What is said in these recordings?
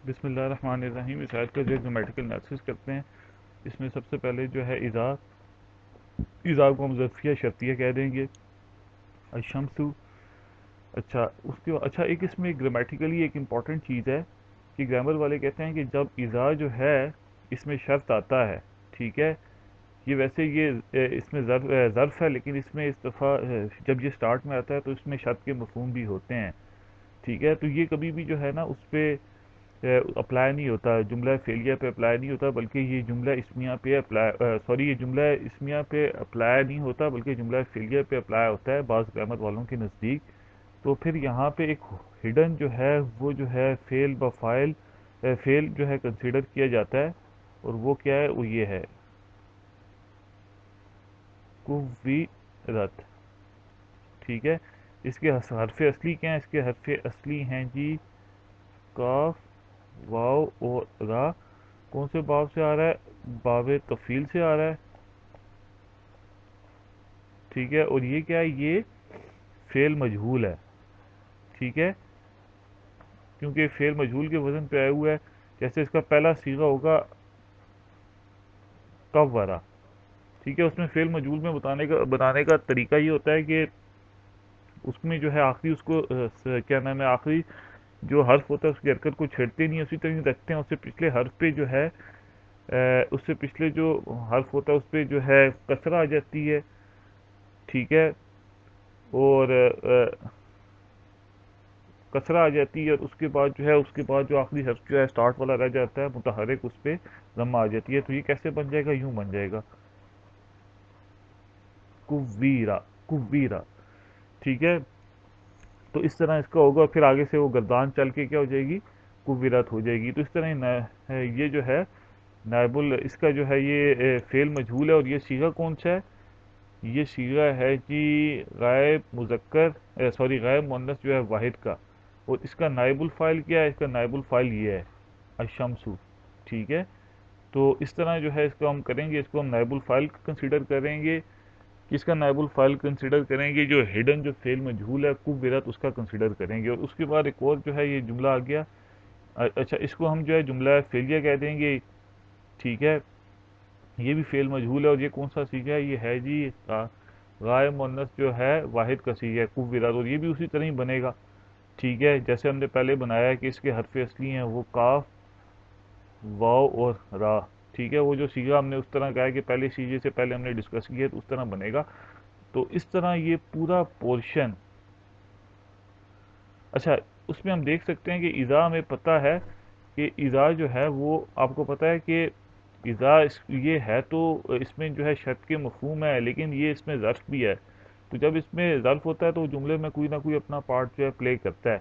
بسم اللہ الرحمن الرحیم. اس آیت کا جو گرامیٹیکل انالیسس کرتے ہیں، اس میں سب سے پہلے جو ہے اذا کو ہم ظرفیہ شرطیہ کہہ دیں گے. الشمس. اچھا ایک اس میں گرامیٹیکلی ایک امپورٹنٹ چیز ہے کہ گرامر والے کہتے ہیں کہ جب اذا جو ہے اس میں شرط آتا ہے، ٹھیک ہے، یہ ویسے اس میں ظرف ہے، لیکن اس میں اس دفعہ جب یہ سٹارٹ میں آتا ہے تو اس میں شرط کے مفہوم بھی ہوتے ہیں، ٹھیک ہے. تو یہ کبھی بھی جو ہے نا اس پہ اپلائی نہیں ہوتا، جملہ فعلیہ پہ اپلائی نہیں ہوتا، بلکہ یہ جملہ اسمیہ پہ یہ جملہ اسمیہ پہ اپلائی نہیں ہوتا، بلکہ جملہ فعلیہ پہ اپلائی ہوتا ہے بعض گرامر والوں کے نزدیک. تو پھر یہاں پہ ایک ہڈن جو ہے وہ جو ہے فعل بفائل فعل جو ہے کنسیڈر کیا جاتا ہے، اور وہ کیا ہے؟ وہ یہ ہے کویرت، ٹھیک ہے. اس کے حرف اصلی کیا ہیں؟ اس کے حرف اصلی ہیں جی کاف، واو اور را. کون سے باب سے آ رہا ہے؟ باب تفیل سے آ رہا ہے، ٹھیک ہے. اور یہ کیا ہے؟ یہ فعل مجہول ہے، ٹھیک ہے، کیونکہ فعل مجہول کے وزن پہ آیا ہوا ہے. جیسے اس کا پہلا صیغہ ہوگا کورا، ٹھیک ہے. اس میں فعل مجہول میں بتانے کا طریقہ یہ ہوتا ہے کہ اس میں جو ہے آخری اس کو کیا نام ہے، آخری جو حرف ہوتا ہے اس کی حرکت کو چھیڑتے نہیں، اسی طرح رکھتے ہیں. اس سے پچھلے حرف پہ جو ہے اس سے پچھلے جو حرف ہوتا ہے اس پہ جو ہے کسرہ آ جاتی ہے، ٹھیک ہے. اور کسرہ آ جاتی ہے، اور اس کے بعد جو آخری حرف جو ہے سٹارٹ والا رہ جاتا ہے متحرک، اس پہ ضمہ آ جاتی ہے. تو یہ کیسے بن جائے گا؟ یوں بن جائے گا کویرا، کویرا، ٹھیک ہے. تو اس طرح اس کا ہوگا، پھر آگے سے وہ گردان چل کے کیا ہو جائے گی؟ کویرت ہو جائے گی. تو اس طرح یہ جو ہے نائب اس کا جو ہے یہ فعل مجہول ہے. اور یہ صیغہ کون سا ہے؟ یہ صیغہ ہے جی غائب مذکر غائب مؤنث جو ہے واحد کا. اور اس کا نائب الفاعل کیا ہے؟ اس کا نائب الفاعل یہ ہے الشمسو، ٹھیک ہے. تو اس طرح جو ہے اس کو ہم کریں گے، اس کو ہم نائب الفاعل کنسیڈر کریں گے. کس کا نائب الفاعل کنسیڈر کریں گے؟ جو ہڈن جو فعل مجہول ہے کویرت، اس کا کنسیڈر کریں گے. اور اس کے بعد ایک اور جو ہے یہ جملہ آ گیا. اچھا اس کو ہم جو ہے جملہ فعلیہ کہہ دیں گے، ٹھیک ہے. یہ بھی فعل مجہول ہے، اور یہ کون سا صیغہ ہے؟ یہ ہے جی غائب مؤنث جو ہے واحد کا صیغہ ہے کویرت. اور یہ بھی اسی طرح ہی بنے گا، ٹھیک ہے، جیسے ہم نے پہلے بنایا ہے کہ اس کے حرف اصلی ہیں وہ کاف، واو اور را، ٹھیک ہے. وہ جو صیغہ ہم نے اس طرح کہا ہے کہ پہلے صیغے سے پہلے ہم نے ڈسکس کیا ہے، تو اس طرح بنے گا. تو اس طرح یہ پورا پورشن. اچھا اس میں ہم دیکھ سکتے ہیں کہ اذا ہمیں پتہ ہے کہ اذا جو ہے وہ آپ کو پتہ ہے کہ اذا یہ ہے تو اس میں جو ہے شرط کے مفہوم ہے، لیکن یہ اس میں ظرف بھی ہے. تو جب اس میں ظرف ہوتا ہے تو جملے میں کوئی نہ کوئی اپنا پارٹ جو ہے پلے کرتا ہے.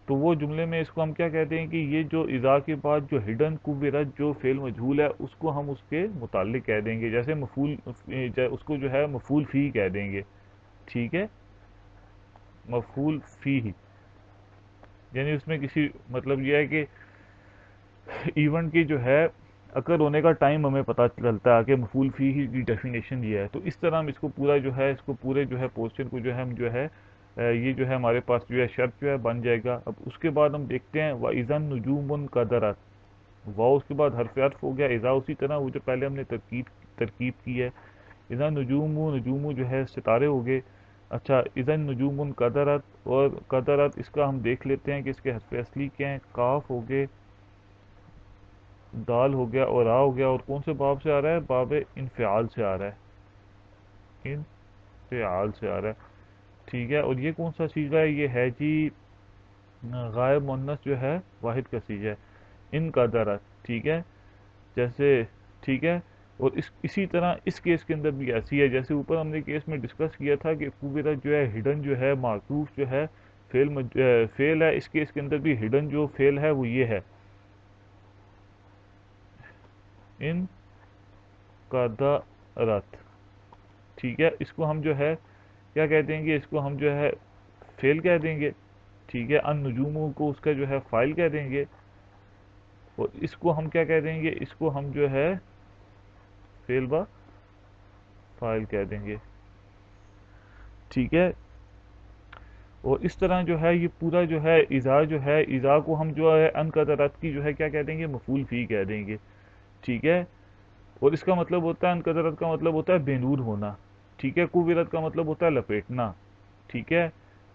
تو وہ جملے میں اس کو ہم کیا کہتے ہیں کہ یہ جو اذا کے بعد جو ہڈن کویرت جو فعل مجہول ہے اس کو ہم اس کے متعلق کہہ دیں گے. جیسے مفعول اس کو جو ہے مفعول فی کہہ دیں گے، ٹھیک ہے، مفعول فی. یعنی اس میں کسی مطلب یہ ہے کہ ایونٹ کی جو ہے اکر ہونے کا ٹائم ہمیں پتہ چلتا ہے کہ مفعول فی ہی کی ڈیفینیشن یہ ہے. تو اس طرح ہم اس کو پورا جو ہے اس کو پورے جو ہے پورشن کو جو ہے ہم جو ہے یہ جو ہے ہمارے پاس جو ہے شرط جو ہے بن جائے گا. اب اس کے بعد ہم دیکھتے ہیں وَإِذَا النُّجُومُ انْكَدَرَتْ. واؤ اس کے بعد حرف ہو گیا. اذا اسی طرح وہ جو پہلے ہم نے ترکیب کی ہے. اذا نجوم جو ہے ستارے ہو گئے. اچھا اذا النجوم انقدرت، اور قدرت اس کا ہم دیکھ لیتے ہیں کہ اس کے حرف اصلی کیا ہیں. کاف ہو گئے، دال ہو گیا اور را ہو گیا. اور کون سے باب سے آ رہا ہے؟ باب انفعال سے آ رہا ہے، انفعال سے آ رہا ہے، ٹھیک ہے. اور یہ کون سا صیغہ ہے؟ یہ ہے جی غائب مؤنث جو ہے واحد کا صیغہ ہے ان قدرت، ٹھیک ہے. جیسے ٹھیک ہے. اور اسی طرح اس کیس کے اندر بھی ایسی ہے جیسے اوپر ہم نے کیس میں ڈسکس کیا تھا کہ قوت جو ہے ہڈن جو ہے معطوف جو ہے فعل ہے. اس کیس کے اندر بھی ہڈن جو فعل ہے وہ یہ ہے ان قدرت، ٹھیک ہے. اس کو ہم جو ہے کیا کہہ دیں گے؟ اس کو ہم جو ہے فعل کہہ دیں گے، ٹھیک ہے. ان نجوموں کو اس کا جو ہے فاعل کہہ دیں گے. اور اس کو ہم کیا کہہ دیں گے؟ اس کو ہم جو ہے فعل با فاعل کہہ دیں گے، ٹھیک ہے. اور اس طرح جو ہے یہ پورا جو ہے اذا جو ہے، اذا کو ہم جو ہے ان قدرت کی جو ہے کیا کہہ دیں گے، مفعول فی کہہ دیں گے، ٹھیک ہے. اور اس کا مطلب ہوتا ہے، ان قدرت کا مطلب ہوتا ہے بے نور ہونا، ٹھیک ہے. قوت کا مطلب ہوتا ہے لپیٹنا، ٹھیک ہے.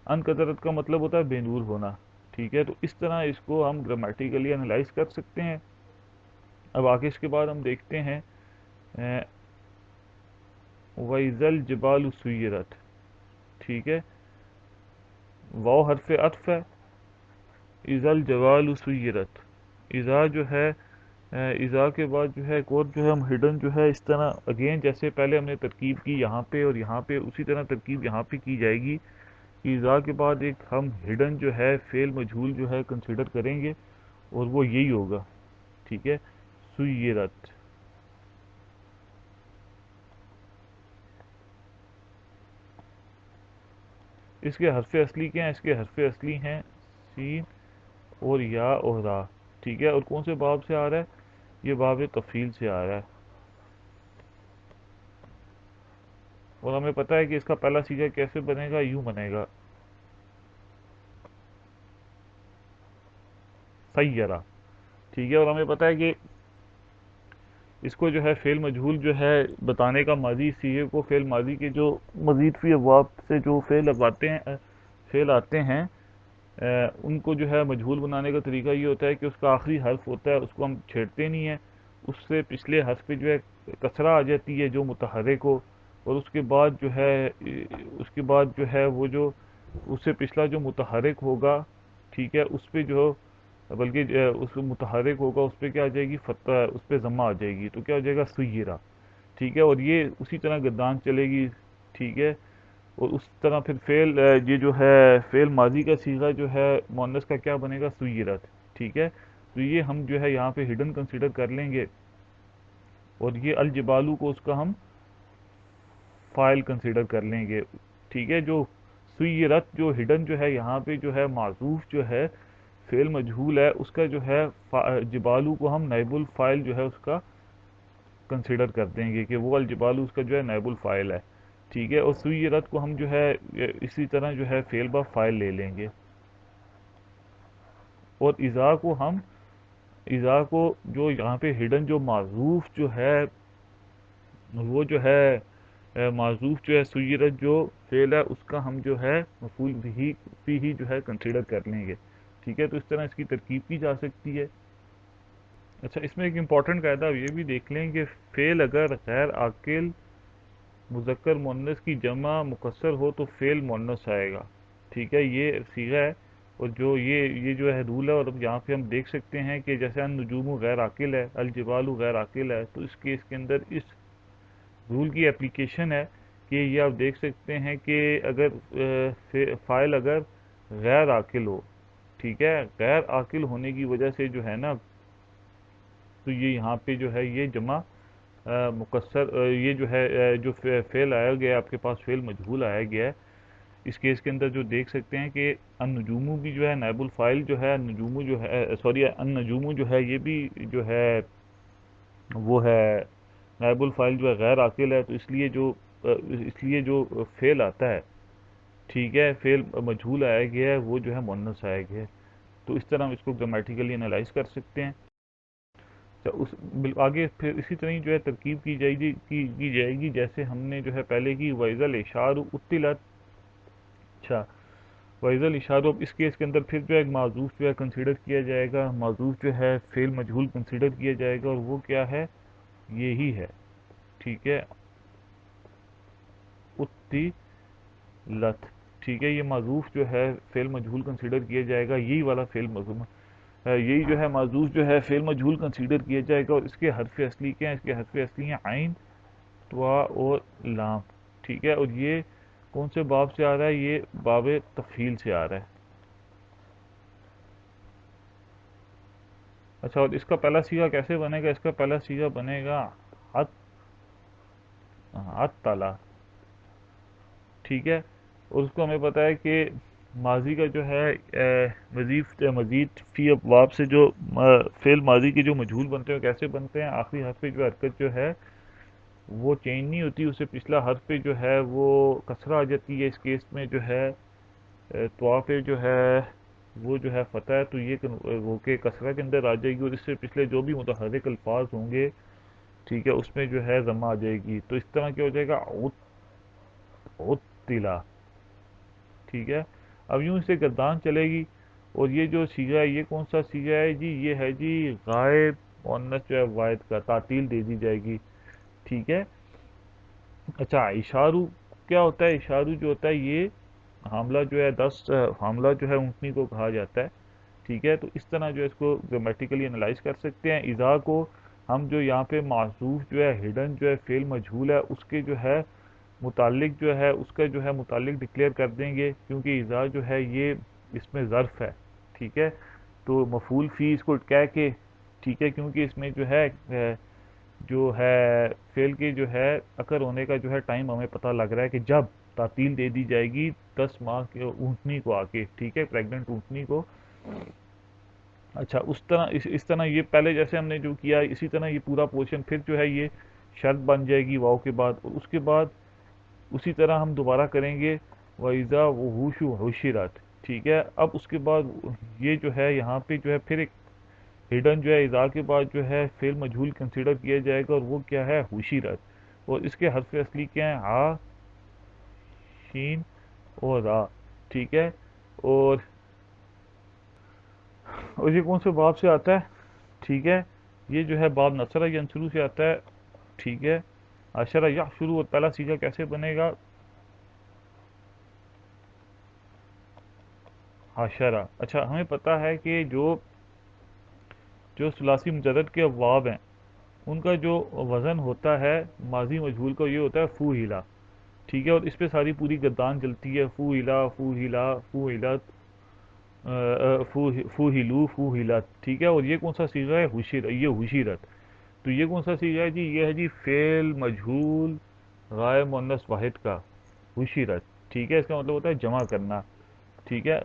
ان قدرت کا مطلب ہوتا ہے بے نور ہونا، ٹھیک ہے. تو اس طرح اس کو ہم گرامیٹیکلی انالائز کر سکتے ہیں. اب آگے اس کے بعد ہم دیکھتے ہیں وَإِذَا الْجِبَالُ سُيِّرَتْ، ٹھیک ہے. واو حرف عطف ہے. اِذَا الْجِبَالُ سُيِّرَتْ، اذا جو ہے، اذا کے بعد جو ہے ایک اور جو ہے ہم ہڈن جو ہے اس طرح اگین جیسے پہلے ہم نے ترکیب کی یہاں پہ اور یہاں پہ، اسی طرح ترکیب یہاں پہ کی جائے گی کہ اذا کے بعد ایک ہم ہڈن جو ہے فعل مجہول جو ہے کنسیڈر کریں گے اور وہ یہی ہوگا، ٹھیک ہے. سیرت، اس کے حرف اصلی کیا ہیں؟ اس کے حرف اصلی ہیں سین اور یا اور را، ٹھیک ہے. اور کون سے باب سے آ رہا ہے؟ یہ باب تفصیل سے آ رہا ہے. اور ہمیں پتہ ہے کہ اس کا پہلا سیغہ کیسے بنے گا، یوں بنے گا سیرہ، ٹھیک ہے. اور ہمیں پتہ ہے کہ اس کو جو ہے فعل مجہول جو ہے بتانے کا ماضی سیغے کو، فعل ماضی کے جو مزید فی ابواب سے جو فعل آتے ہیں، فعل آتے ہیں، ان کو جو ہے مجہول بنانے کا طریقہ یہ ہوتا ہے کہ اس کا آخری حرف ہوتا ہے اس کو ہم چھیڑتے نہیں ہیں، اس سے پچھلے حرف پہ جو ہے کسرہ آ جاتی ہے جو متحرک ہو، اور اس کے بعد جو ہے وہ جو اس سے پچھلا جو متحرک ہوگا، ٹھیک ہے، اس پہ جو بلکہ اس متحرک ہوگا اس پہ کیا آ جائے گی، فتح، اس پہ ضمہ آ جائے گی، تو کیا ہو جائے گا سیرہ، ٹھیک ہے. اور یہ اسی طرح گردان چلے گی، ٹھیک ہے. اور اس طرح پھر فعل یہ جو ہے فعل ماضی کا صیغہ جو ہے مؤنث کا کیا بنے گا، سیرت، ٹھیک ہے. تو یہ ہم جو ہے یہاں پہ ہڈن کنسیڈر کر لیں گے، اور یہ الجبالو کو اس کا ہم فائل کنسیڈر کر لیں گے، ٹھیک ہے. جو سیرت جو ہڈن جو ہے یہاں پہ جو ہے معذوف جو ہے فعل مجہول ہے، اس کا جو ہے جبالو کو ہم نائب الفاعل جو ہے اس کا کنسیڈر کر دیں گے کہ وہ الجبالو اس کا جو ہے نائب الفاعل ہے، ٹھیک ہے. اور سیرت کو ہم جو ہے اسی طرح جو ہے فعل با فاعل لے لیں گے. اور اذا کو جو یہاں پہ ہڈن جو معذوف جو ہے وہ جو ہے معذوف جو ہے سیرت جو فعل ہے اس کا ہم جو ہے مفعول بھی ہی جو ہے کنسیڈر کر لیں گے، ٹھیک ہے. تو اس طرح اس کی ترکیب کی جا سکتی ہے. اچھا، اس میں ایک امپورٹنٹ قاعدہ یہ بھی دیکھ لیں کہ فعل اگر غیر عاقل مذکر مؤنث کی جمع مکسر ہو تو فعل مؤنث آئے گا، ٹھیک ہے. یہ صیغہ ہے، اور جو یہ جو ہے رول ہے. اور اب یہاں پہ ہم دیکھ سکتے ہیں کہ جیسے النجوم غیر عاقل ہے، الجبال غیر عاقل ہے، تو اس کیس کے اندر اس رول کی اپلیکیشن ہے کہ یہ آپ دیکھ سکتے ہیں کہ اگر فاعل اگر غیر عاقل ہو، ٹھیک ہے، غیر عاقل ہونے کی وجہ سے جو ہے نا، تو یہ یہاں پہ جو ہے یہ جمع مکسر یہ جو ہے جو فعل آیا گیا ہے آپ کے پاس، فعل مجہول آیا گیا ہے، اس کیس کے اندر جو دیکھ سکتے ہیں کہ النجوم بھی جو ہے نائب الفاعل جو ہے، النجوم جو ہے سوری النجوم جو ہے یہ بھی جو ہے وہ ہے نائب الفاعل جو ہے غیر عاقل ہے. تو اس لیے جو فعل آتا ہے، ٹھیک ہے، فعل مجہول آیا گیا ہے وہ جو ہے مؤنث آیا گیا ہے. تو اس طرح ہم اس کو گرامیٹیکلی انالائز کر سکتے ہیں. آگے پھر اسی طرح جو ہے ترکیب کی جائے گی جیسے ہم نے جو ہے پہلے کی وَإِذَا الْعِشَارُ عُطِّلَتْ. اچھا، وَإِذَا الْعِشَارُ، اب اس کیس کے اندر پھر جو ہے ایک معذوف جو ہے کنسیڈر کیا جائے گا، معذوف جو ہے فعل مجہول کنسیڈر کیا جائے گا، اور وہ کیا ہے، یہی ہے، ٹھیک ہے، اُطِّلَتْ، ٹھیک ہے. یہ معذوف جو ہے فعل مجہول کنسیڈر کیا جائے گا، یہی والا فعل مجہول، یہی جو ہے معذوف جو ہے فعل مجہول کنسیڈر کیا جائے گا. اور اس کے حرف اصلی کیا ہیں؟ اس کے حرف اصلی ہیں عین، توا اور لام، ٹھیک ہے. اور یہ کون سے باب سے آ رہا ہے؟ یہ باب تفعیل سے آ رہا ہے. اچھا، اور اس کا پہلا صیغہ کیسے بنے گا؟ اس کا پہلا صیغہ بنے گا عطلا، ٹھیک ہے. اور اس کو ہمیں پتا ہے کہ ماضی کا جو ہے مزید فی ابواب سے جو فعل ماضی کے جو مجہول بنتے ہیں وہ کیسے بنتے ہیں؟ آخری حرف پہ جو حرکت جو ہے وہ چینج نہیں ہوتی، اسے پچھلا حرف پہ جو ہے وہ کسرہ آ جاتی ہے. اس کیس میں جو ہے طواف جو ہے وہ جو ہے فتح ہے، تو یہ وہ کہ کسرہ کے اندر آ جائے گی، اور اس سے پچھلے جو بھی متحرک الفاظ ہوں گے ٹھیک ہے اس میں جو ہے ضمہ آ جائے گی، تو اس طرح کیا ہو جائے گا عطلا، ٹھیک ہے۔ اب یوں اسے گردان چلے گی، اور یہ جو سیغہ ہے یہ کون سا سیغہ ہے جی؟ یہ ہے جی غائب مؤنث جو ہے واحد کا، تعطیل دے دی جائے گی، ٹھیک ہے۔ اچھا اشارو کیا ہوتا ہے؟ اشارو جو ہوتا ہے یہ حاملہ جو ہے 10 حاملہ جو ہے اونٹنی کو کہا جاتا ہے، ٹھیک ہے۔ تو اس طرح جو ہے اس کو گرامیٹیکلی انالائز کر سکتے ہیں۔ اذا کو ہم جو یہاں پہ معذوف جو ہے ہڈن جو ہے فعل مجہول ہے اس کے جو ہے متعلق جو ہے اس کا جو ہے متعلق ڈکلیئر کر دیں گے، کیونکہ اذا جو ہے یہ اس میں ظرف ہے، ٹھیک ہے۔ تو مفعول فی اس کو کہہ کے ٹھیک ہے، کیونکہ اس میں جو ہے فعل کے جو ہے اکر ہونے کا جو ہے ٹائم ہمیں پتہ لگ رہا ہے کہ جب تعطیل دے دی جائے گی 10 ماہ کے اونٹنی کو آ کے، ٹھیک ہے، پریگننٹ اونٹنی کو۔ اچھا اس طرح یہ پہلے جیسے ہم نے جو کیا اسی طرح یہ پورا پورشن پھر جو ہے یہ شرط بن جائے گی واو کے بعد، اور اس کے بعد اسی طرح ہم دوبارہ کریں گے وَإِذَا وُحُوشُ حُشِرَتْ، ٹھیک ہے۔ اب اس کے بعد یہ جو ہے یہاں پہ جو ہے پھر ایک ہڈن جو ہے اذا کے بعد جو ہے فعل مجہول کنسیڈر کیا جائے گا، اور وہ کیا ہے؟ حشرت، اور اس کے حرف اصلی کیا ہیں؟ ہا، شین اور را، ٹھیک ہے۔ اور یہ کون سے باب سے آتا ہے؟ ٹھیک ہے، یہ جو ہے باب نصرہ ینصرو سے آتا ہے، ٹھیک ہے۔ عشرہ یا شروع، اور پہلا سیغہ کیسے بنے گا؟ عشرہ۔ اچھا ہمیں پتہ ہے کہ جو ثلاثی مجرد کے ابواب ہیں ان کا جو وزن ہوتا ہے ماضی مجہول کا یہ ہوتا ہے فو ہلا، ٹھیک ہے، اور اس پہ ساری پوری گردان چلتی ہے، فو ہلا، فو ہلا، فو ہلت، فو ہلو، فو ہلت، ٹھیک ہے۔ اور یہ کون سا صیغہ ہے؟ یہ حشیرت، تو یہ کون سا صیغہ ہے جی؟ یہ ہے جی فعل مجہول غائب مؤنث واحد کا، حشیرت، ٹھیک ہے۔ اس کا مطلب ہوتا ہے جمع کرنا، ٹھیک ہے،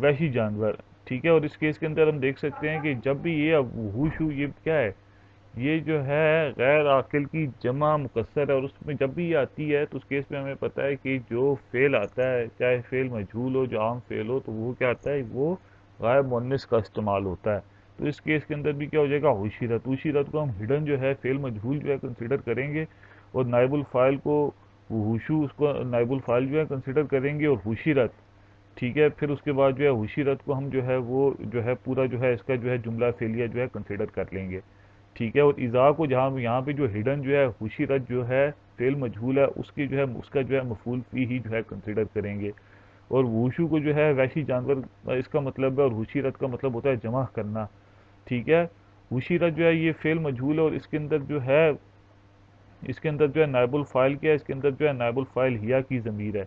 وحشی جانور، ٹھیک ہے۔ اور اس کیس کے اندر ہم دیکھ سکتے ہیں کہ جب بھی یہ وحوش یہ کیا ہے؟ یہ جو ہے غیر عاقل کی جمع مکسر ہے، اور اس میں جب بھی یہ آتی ہے تو اس کیس میں ہمیں پتہ ہے کہ جو فعل آتا ہے چاہے فعل مجہول ہو جو عام فعل ہو تو وہ کیا آتا ہے؟ وہ غائب مؤنث کا استعمال ہوتا ہے۔ تو اس کیس کے اندر بھی کیا ہو جائے گا؟ حشرت، حشرت کو ہم ہڈن جو ہے فعل مجہول جو ہے کنسیڈر کریں گے، اور نائب الفاعل کو وحوشو اس کو نائب الفاعل جو ہے کنسیڈر کریں گے، اور حشرت، ٹھیک ہے۔ پھر اس کے بعد جو ہے حشرت کو ہم جو ہے وہ جو ہے پورا جو ہے اس کا جو ہے جملہ فعلیہ جو ہے کنسیڈر کر لیں گے، ٹھیک ہے۔ اور اذا کو جہاں یہاں پہ جو ہڈن جو ہے حشرت جو ہے فعل مجہول ہے اس کی جو ہے اس کا جو ہے مفعول فی ہی جو ہے کنسیڈر کریں گے، اور وحوشو کو جو ہے وحشی جانور اس کا مطلب ہے، اور حشرت کا مطلب ہوتا ہے جمع کرنا، ٹھیک ہے۔ حشرت جو ہے یہ فعل مجہول ہے، اور اس کے اندر جو ہے نائب الفاعل کیا ہے؟ اس کے اندر جو ہے نائب الفاعل ہیا کی ضمیر ہے،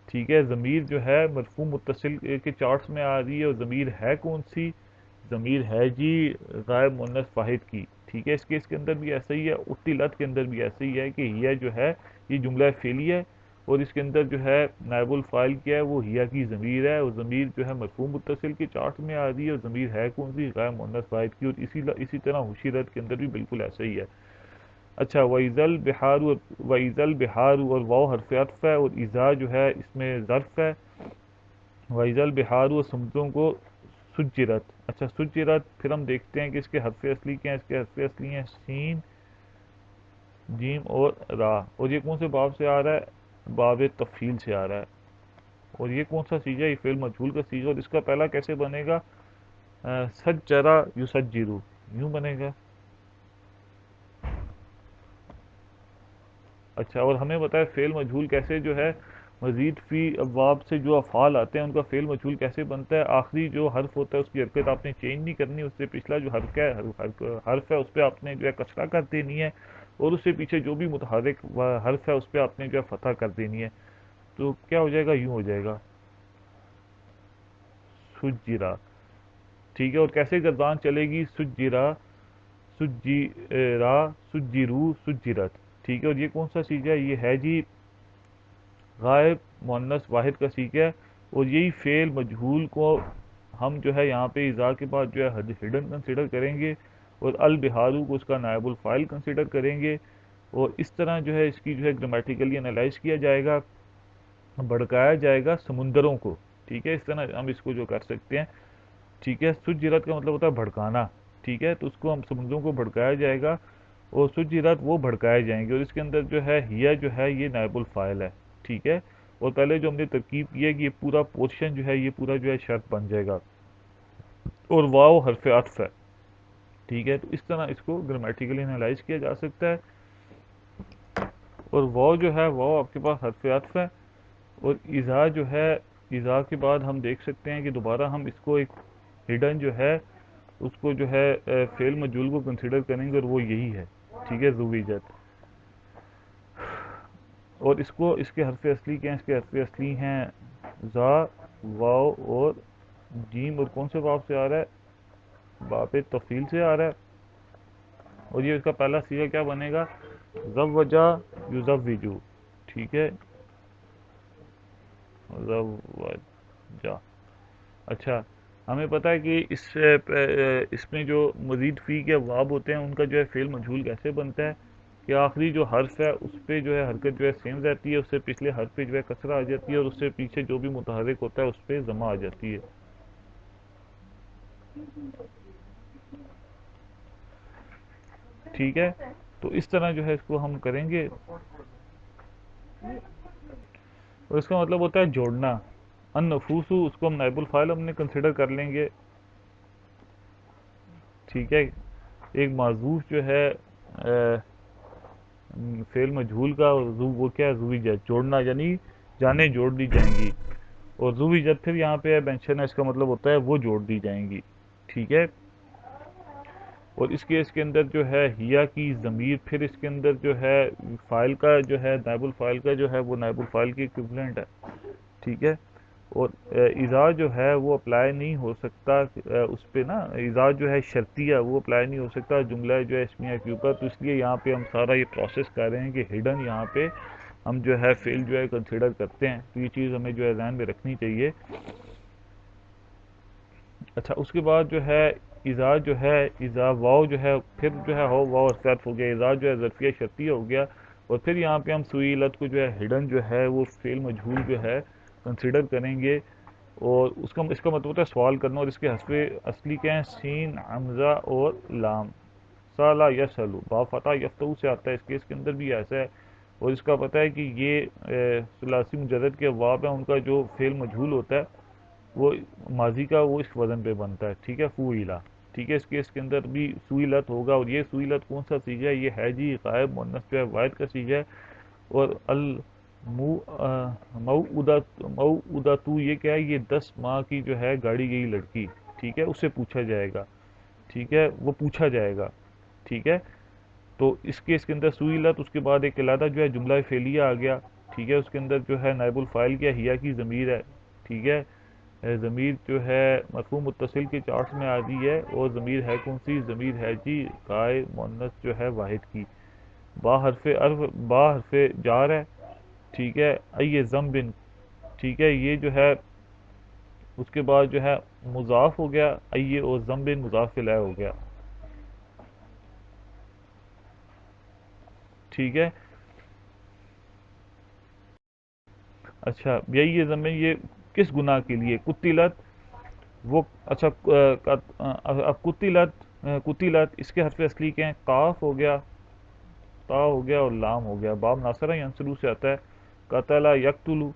ٹھیک ہے۔ ضمیر جو ہے مرفوع متصل کے چارٹس میں آ رہی ہے، اور ضمیر ہے کون سی؟ ضمیر ہے جی غائب مؤنث واحد کی، ٹھیک ہے۔ اس کیس کے اندر بھی ایسا ہی ہے، اطلت کے اندر بھی ایسا ہی ہے کہ ہیا جو ہے یہ جملہ فعلی ہے، اور اس کے اندر جو ہے نائب الفاعل کیا ہے؟ وہ ہیا کی ضمیر ہے، اور ضمیر جو ہے مرفوع متصل کے چارٹ میں آ رہی ہے، اور ضمیر ہے کون سی؟ غائب مؤنث واحد کی، اور اسی طرح حشرت کے اندر بھی بالکل ایسا ہی ہے۔ اچھا وَإِذَا الْبِحَارُ اور واو حرف عطف ہے، اور اذا جو ہے اس میں ظرف ہے۔ وَإِذَا الْبِحَارُ اور سمندروں کو سجرت، اچھا سجرت، پھر ہم دیکھتے ہیں کہ اس کے حرف اصلی کیا ہیں؟ اس کے حرف اصلی ہیں سین، جیم اور را، اور یہ کون سے باب سے آ رہا ہے؟ باب تفعیل سے آ رہا ہے۔ اور یہ کون سا سیغہ؟ یہ فعل مجہول کا سیغہ، اور اس کا پہلا کیسے بنے گا؟ سجرا یسجرو، یوں بنے گا۔ اچھا، اور ہمیں بتایا فعل مجہول کیسے جو ہے مزید فی ابواب سے جو افعال آتے ہیں ان کا فعل مجہول کیسے بنتا ہے؟ آخری جو حرف ہوتا ہے اس کی حرکت آپ نے چینج نہیں کرنی، اس سے پچھلا جو حرف ہے اس پہ آپ نے جو ہے کسرہ کر دینی ہے، اور اس سے پیچھے جو بھی متحرک حرف ہے اس پہ آپ نے جو ہے فتح کر دینی ہے، تو کیا ہو جائے گا؟ یوں ہو جائے گا سجرا، ٹھیک ہے۔ اور کیسے گردان چلے گی؟ سجرا، سجیرا، سجیرو، سجرت، ٹھیک ہے۔ اور یہ کون سا سیغہ ہے؟ یہ ہے جی غائب مؤنث واحد کا سیغہ ہے، اور یہی فعل مجہول کو ہم جو ہے یہاں پہ اذا کے بعد جو ہے ہڈن کنسیڈر کریں گے، اور البحارو کو اس کا نائب الفاعل کنسیڈر کریں گے، اور اس طرح جو ہے اس کی جو ہے گرامیٹیکلی انالائز کیا جائے گا، بھڑکایا جائے گا سمندروں کو، ٹھیک ہے، اس طرح ہم اس کو جو کر سکتے ہیں. ٹھیک ہے، سجرت کا مطلب ہوتا ہے بھڑکانا. ٹھیک ہے، تو اس کو ہم سمجھوں کو بھڑکایا جائے گا، اور سجرت وہ بھڑکائے جائیں گے، اور اس کے اندر جو ہے ہیا جو ہے یہ نائب الفاعل ہے. ٹھیک ہے، اور پہلے جو ہم نے ترکیب کی ہے کہ یہ پورا پورشن جو ہے یہ پورا جو ہے شرط بن جائے گا، اور واو حرف عطف ہے. ٹھیک ہے، تو اس طرح اس کو گرامیٹیکلی انالائز کیا جا سکتا ہے. اور واو جو ہے واو آپ کے پاس حرف عطف ہے. اور اذا جو ہے، اذا کے بعد ہم دیکھ سکتے ہیں کہ دوبارہ ہم اس کو ایک ہڈن جو ہے اس کو جو ہے فعل مجہول کو کنسیڈر کریں گے، اور وہ یہی ہے. ٹھیک ہے، زویجت. اور اس کو اس کے حرف اصلی کیا ہیں؟ اس کے حرف اصلی ہیں زا، واو اور جیم. اور کون سے واو سے آ رہا ہے؟ باب تفصیل سے آ رہا ہے. اور یہ اس کا پہلا صیغہ کیا بنے گا؟ زوجا یزوجو. ٹھیک ہے، زوجا. اچھا، ہمیں پتہ ہے کہ اس میں جو مزید فی کے واب ہوتے ہیں ان کا جو ہے فعل مجہول کیسے بنتا ہے کہ آخری جو حرف ہے اس پہ جو ہے حرکت جو ہے سیم رہتی ہے، اس سے پچھلے حرف پہ جو ہے کسرہ آ جاتی ہے، اور اس سے پیچھے جو بھی متحرک ہوتا ہے اس پہ ضمہ آ جاتی ہے. ٹھیک ہے، تو اس طرح جو ہے اس کو ہم کریں گے. اور اس کا مطلب ہوتا ہے جوڑنا. ان نفوسو اس کو ہم نائب الفاعل ہم نے کنسیڈر کر لیں گے. ٹھیک ہے، ایک معذوف جو ہے فعل مجہول کا، وہ کیا ہے؟ زویجت، جوڑنا، یعنی جانیں جوڑ دی جائیں گی. اور زویجت پھر یہاں پہ مینشن ہے، اس کا مطلب ہوتا ہے وہ جوڑ دی جائیں گی. ٹھیک ہے، اور اس کے اندر جو ہے ہیا کی ضمیر، پھر اس کے اندر جو ہے فائل کا جو ہے نائب الفاعل کا جو ہے وہ نائب الفاعل کی ایکویولنٹ ہے. ٹھیک ہے، اور اذا جو ہے وہ اپلائی نہیں ہو سکتا اس پہ نا. اذا جو ہے شرطیہ وہ اپلائی نہیں ہو سکتا جملہ جو ہے اسمیہ کے اوپر. تو اس لیے یہاں پہ ہم سارا یہ پروسیس کر رہے ہیں کہ ہڈن یہاں پہ ہم جو ہے فعل جو ہے کنسیڈر کرتے ہیں. تو یہ چیز ہمیں جو ہے ذہن میں رکھنی چاہیے. اچھا، اس کے بعد جو ہے اذا جو ہے، اذا واو جو ہے پھر جو ہے ہو واو صرف ہو گیا. اذا جو ہے ظرفیہ شرطیہ ہو گیا. اور پھر یہاں پہ ہم سئیلت کو جو ہے ہڈن جو ہے وہ فعل مجہول جو ہے کنسیڈر کریں گے. اور اس کا مطلب ہوتا ہے سوال کرنا. اور اس کے حسب اصلی کیا ہیں؟ سین، حمزہ اور لام. سالا یسلو، با فتح یفتو سے آتا ہے. اس کے اندر بھی ایسا ہے. اور اس کا پتہ ہے کہ یہ ثلاثی مجرد کے ابواب ہیں، ان کا جو فعل مجہول ہوتا ہے وہ ماضی کا وہ اس وزن پہ بنتا ہے. ٹھیک ہے، فوئلا. ٹھیک ہے، اس کے اندر بھی سوئلت ہوگا. اور یہ سوئلت کون سا سیغہ ہے؟ یہ ہے جی غائب مؤنث جو ہے واحد کا سیغہ ہے. اور موعودۃ یہ کیا ہے؟ یہ 10 ماہ کی جو ہے گاڑی گئی لڑکی. ٹھیک ہے، اس سے پوچھا جائے گا. ٹھیک ہے، وہ پوچھا جائے گا. ٹھیک ہے، تو اس کے اندر سوئلت، اس کے بعد ایک علیحدہ جو ہے جملہ فعلیہ آ گیا. ٹھیک ہے، اس کے اندر جو ہے نائب الفاعل کیا؟ ہیا کی ضمیر ہے. ٹھیک ہے، ضمیر جو ہے مرفوع متصل کے چارٹس میں آ رہی ہے. اور ضمیر ہے کون سی؟ ضمیر ہے جی غائب مؤنث جو ہے واحد کی. با حرف جار ہے. ٹھیک ہے، ای ذنب. ٹھیک ہے، یہ جو ہے اس کے بعد جو ہے مضاف ہو گیا. ای اور ذنب مضاف الیہ ہو گیا. ٹھیک ہے، اچھا یہ ذنب یہ کس گناہ کے لیے؟ قتلت وہ. اچھا، اب قتلت اس کے حرف اصلی کے ہیں؟ قاف ہو گیا، تا ہو گیا اور لام ہو گیا. باب ناصرہ ینصرو سے آتا ہے. قتل یقتلو.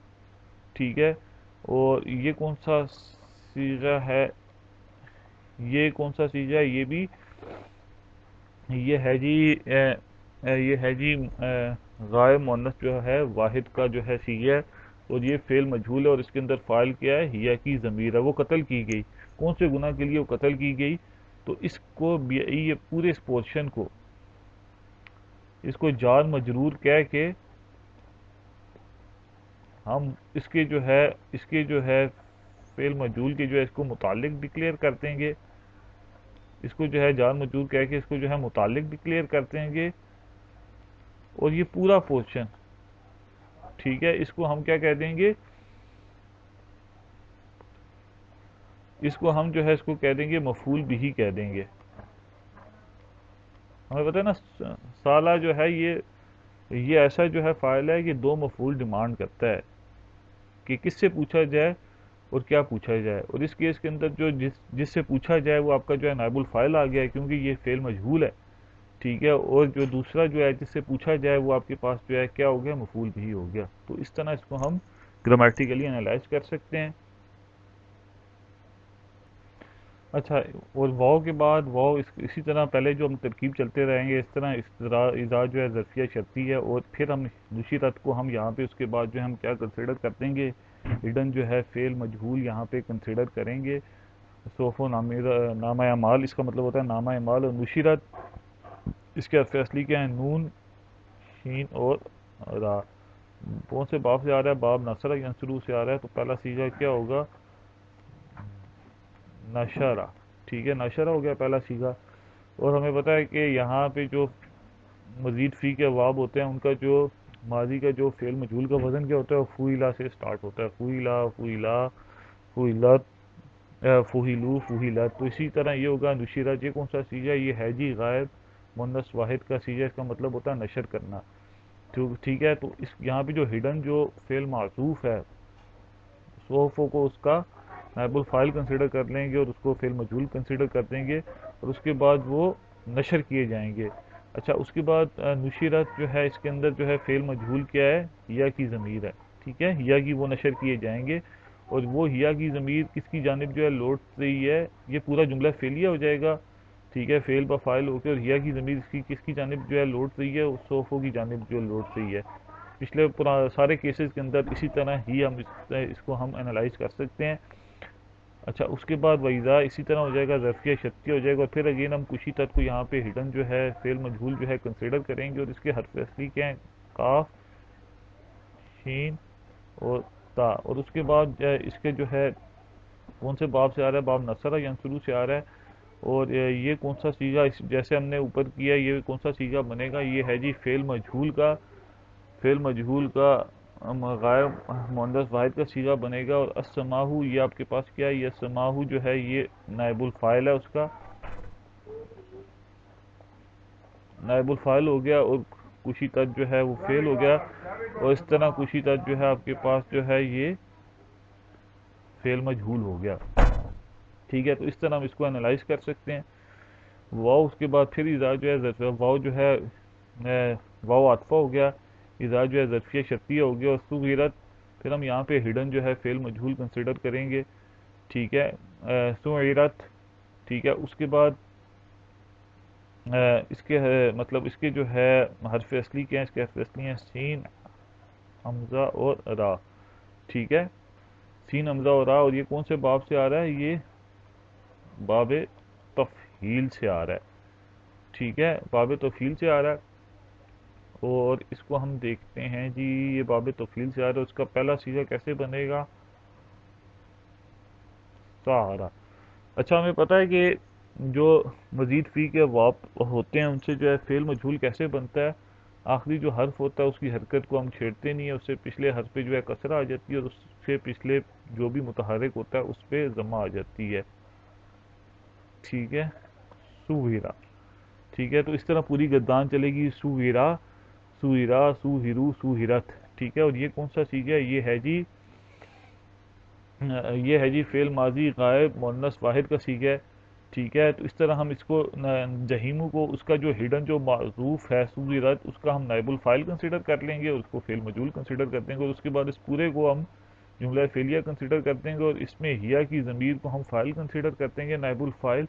ٹھیک ہے، اور یہ کون سا صیغہ ہے؟ یہ کون سا صیغہ ہے؟ یہ بھی یہ ہے جی یہ ہے جی غائب مؤنث جو ہے واحد کا جو ہے صیغہ ہے. اور یہ فعل مجہول ہے. اور اس کے اندر فاعل کیا ہے؟ ہیا کی ضمیر ہے. وہ قتل کی گئی. کون سے گناہ کے لیے وہ قتل کی گئی؟ تو اس کو یہ پورے اس پورشن کو اس کو جار مجرور کہہ کے ہم اس کے جو ہے فعل مجہول کے جو ہے اس کو متعلق ڈکلیئر کر دیں گے. اس کو جو ہے جار مجرور کہہ کے اس کو جو ہے متعلق ڈکلیئر کر دیں گے. اور یہ پورا پورشن، ٹھیک ہے، اس کو ہم کیا کہہ دیں گے؟ اس کو ہم جو ہے اس کو کہہ دیں گے مفعول بھی کہہ دیں گے. ہمیں پتہ ہے نا سالہ جو ہے یہ ایسا جو ہے فاعل ہے کہ 2 مفعول ڈیمانڈ کرتا ہے کہ کس سے پوچھا جائے. اور کیا پوچھا جائے، اور اس کیس کے اندر جو جس سے پوچھا جائے وہ آپ کا جو ہے نائب الفاعل آ گیا ہے، کیونکہ یہ فعل مجہول ہے، ٹھیک ہے، اور جو دوسرا جو ہے جس سے پوچھا جائے وہ آپ کے پاس جو ہے کیا ہو گیا، مفعول بھی ہو گیا۔ تو اس طرح اس کو ہم گرامیٹیکلی انالائز کر سکتے ہیں۔ اچھا، اور واو کے بعد واو اسی طرح پہلے جو ہم ترکیب چلتے رہیں گے، اس طرح اذا جو ہے ظرفیہ شرطی ہے، اور پھر ہم نشرت کو ہم یہاں پہ اس کے بعد جو ہے ہم کیا کنسیڈر کر دیں گے، ہڈن جو ہے فعل مجہول یہاں پہ کنسیڈر کریں گے۔ صوف و نامہ اعمال، اس کا مطلب ہوتا ہے نامہ اعمال، اور نشرت اس کے حرف اصلی کیا ہیں، نون، شین اور را۔ کون سے باب سے آ رہا ہے، باب نصرہ ینصرو سے آ رہا ہے، تو پہلا سیغہ کیا ہوگا، نشرہ، ٹھیک ہے، نشرہ ہو گیا پہلا سیغہ۔ اور ہمیں پتہ ہے کہ یہاں پہ جو مزید فی کے ابواب ہوتے ہیں ان کا جو ماضی کا جو فعل مجہول کا وزن کیا ہوتا ہے، وہ فوئلا سے سٹارٹ ہوتا ہے، فوئلا، فوئلا، فوئلت، فوہلو، فوہلت۔ تو اسی طرح یہ ہوگا نشرت، یہ کون سا سیغہ، یہ ہے جی غائب مؤنث واحد کا سیغہ، اس کا مطلب ہوتا ہے نشر کرنا، ٹھیک ہے۔ تو اس یہاں پہ جو ہڈن جو فعل معطوف ہے، صوفوں کو اس کا نائب الفاعل کنسیڈر کر لیں گے اور اس کو فعل مجہول کنسیڈر کر دیں گے، اور اس کے بعد وہ نشر کیے جائیں گے۔ اچھا، اس کے بعد نشرت جو ہے اس کے اندر جو ہے فعل مجہول کیا ہے، یا کی ضمیر ہے، ٹھیک ہے، یا کی وہ نشر کیے جائیں گے، اور وہ یا کی ضمیر کس کی جانب جو ہے لوٹ رہی ہے، یہ پورا جملہ فعلیہ ہو جائے گا، ٹھیک ہے، فعل با فاعل ہو کے، اور یا کی ضمیر کس کی جانب جو ہے لوٹ رہی ہے، اس صوفوں کی جانب جو لوٹ رہی ہے۔ پچھلے سارے کیسز کے اندر اسی طرح ہی ہم اس کو ہم انالائز کر سکتے ہیں۔ اچھا، اس کے بعد وَإِذَا اسی طرح ہو جائے گا، ظرفیہ شرطیہ ہو جائے گا، اور پھر اگین ہم کچھ ہی تک کو یہاں پہ ہڈن جو ہے فعل مجہول جو ہے کنسیڈر کریں گے، اور اس کے حرف اصلی کیا ہیں، قاف، شین اور تا، اور اس کے بعد اس کے جو ہے کون سے باب سے آ رہا ہے، باب نصرہ ینصرو سے آ رہا ہے، اور یہ کون سا سیغہ، جیسے ہم نے اوپر کیا، یہ کون سا سیغہ بنے گا، یہ ہے جی فعل مجہول کا، فعل مجہول کا غائب مؤنث واحد کا سیغہ بنے گا، اور السماہو یہ آپ کے پاس کیا ہے، یہ السماہو جو ہے یہ نائب الفاعل ہے، اس کا نائب الفاعل ہو گیا، اور کشی تت جو ہے وہ فعل ہو گیا، اور اس طرح کشی تت جو ہے آپ کے پاس جو ہے یہ فعل مجہول ہو گیا، ٹھیک ہے۔ تو اس طرح ہم اس کو انالائز کر سکتے ہیں۔ واو اس کے بعد پھر اذا جو ہے واو جو ہے واو عاطفہ ہو گیا، اذا جو ہے ظرفیہ شرطیہ ہو گیا، اور صغیرت پھر ہم یہاں پہ ہڈن جو ہے فعل مجہول کنسیڈر کریں گے، ٹھیک ہے، سعیرت، ٹھیک ہے۔ اس کے بعد اس کے مطلب اس کے جو ہے حرف اصلی کیا ہے، اس کے حرف اصلی ہیں سین، حمزہ اور را، ٹھیک ہے، سین، حمزہ اور را، اور یہ کون سے باب سے آ رہا ہے، یہ باب تفہیل سے آ رہا ہے، ٹھیک ہے، باب تفہیل سے آ رہا ہے، اور اس کو ہم دیکھتے ہیں جی، یہ باب تفہیل سے آ رہا ہے، اس کا پہلا سیغہ کیسے بنے گا، سہارا۔ اچھا، ہمیں پتہ ہے کہ جو مزید فی کے ابواب ہوتے ہیں ان سے جو ہے فعل مجہول کیسے بنتا ہے، آخری جو حرف ہوتا ہے اس کی حرکت کو ہم چھیڑتے نہیں ہیں، اس سے پچھلے حرف پہ جو ہے کسرہ آ جاتی ہے، اور اس سے پچھلے جو بھی متحرک ہوتا ہے اس پہ ضمہ آ جاتی ہے، ٹھیک ہے، سویرا، ٹھیک ہے۔ تو اس طرح پوری گردان چلے گی، سویرا، سویرا، سوہرو، سوہرت، ٹھیک ہے۔ اور یہ کون سا سیغہ ہے، یہ ہے جی فعل ماضی غائب مؤنث واحد کا سیغہ ہے، ٹھیک ہے۔ تو اس طرح ہم اس کو جہیمو کو اس کا جو ہڈن جو معروف ہے سوغرت، اس کا ہم نائب الفاعل کنسیڈر کر لیں گے، اور اس کو فعل مجہول کنسیڈر کر دیں گے، اور اس کے بعد اس پورے کو ہم جملہ فعلیہ کنسیڈر کر دیں گے، اور اس میں ہیا کی ضمیر کو ہم فاعل کنسیڈر کر دیں گے، نائب الفاعل،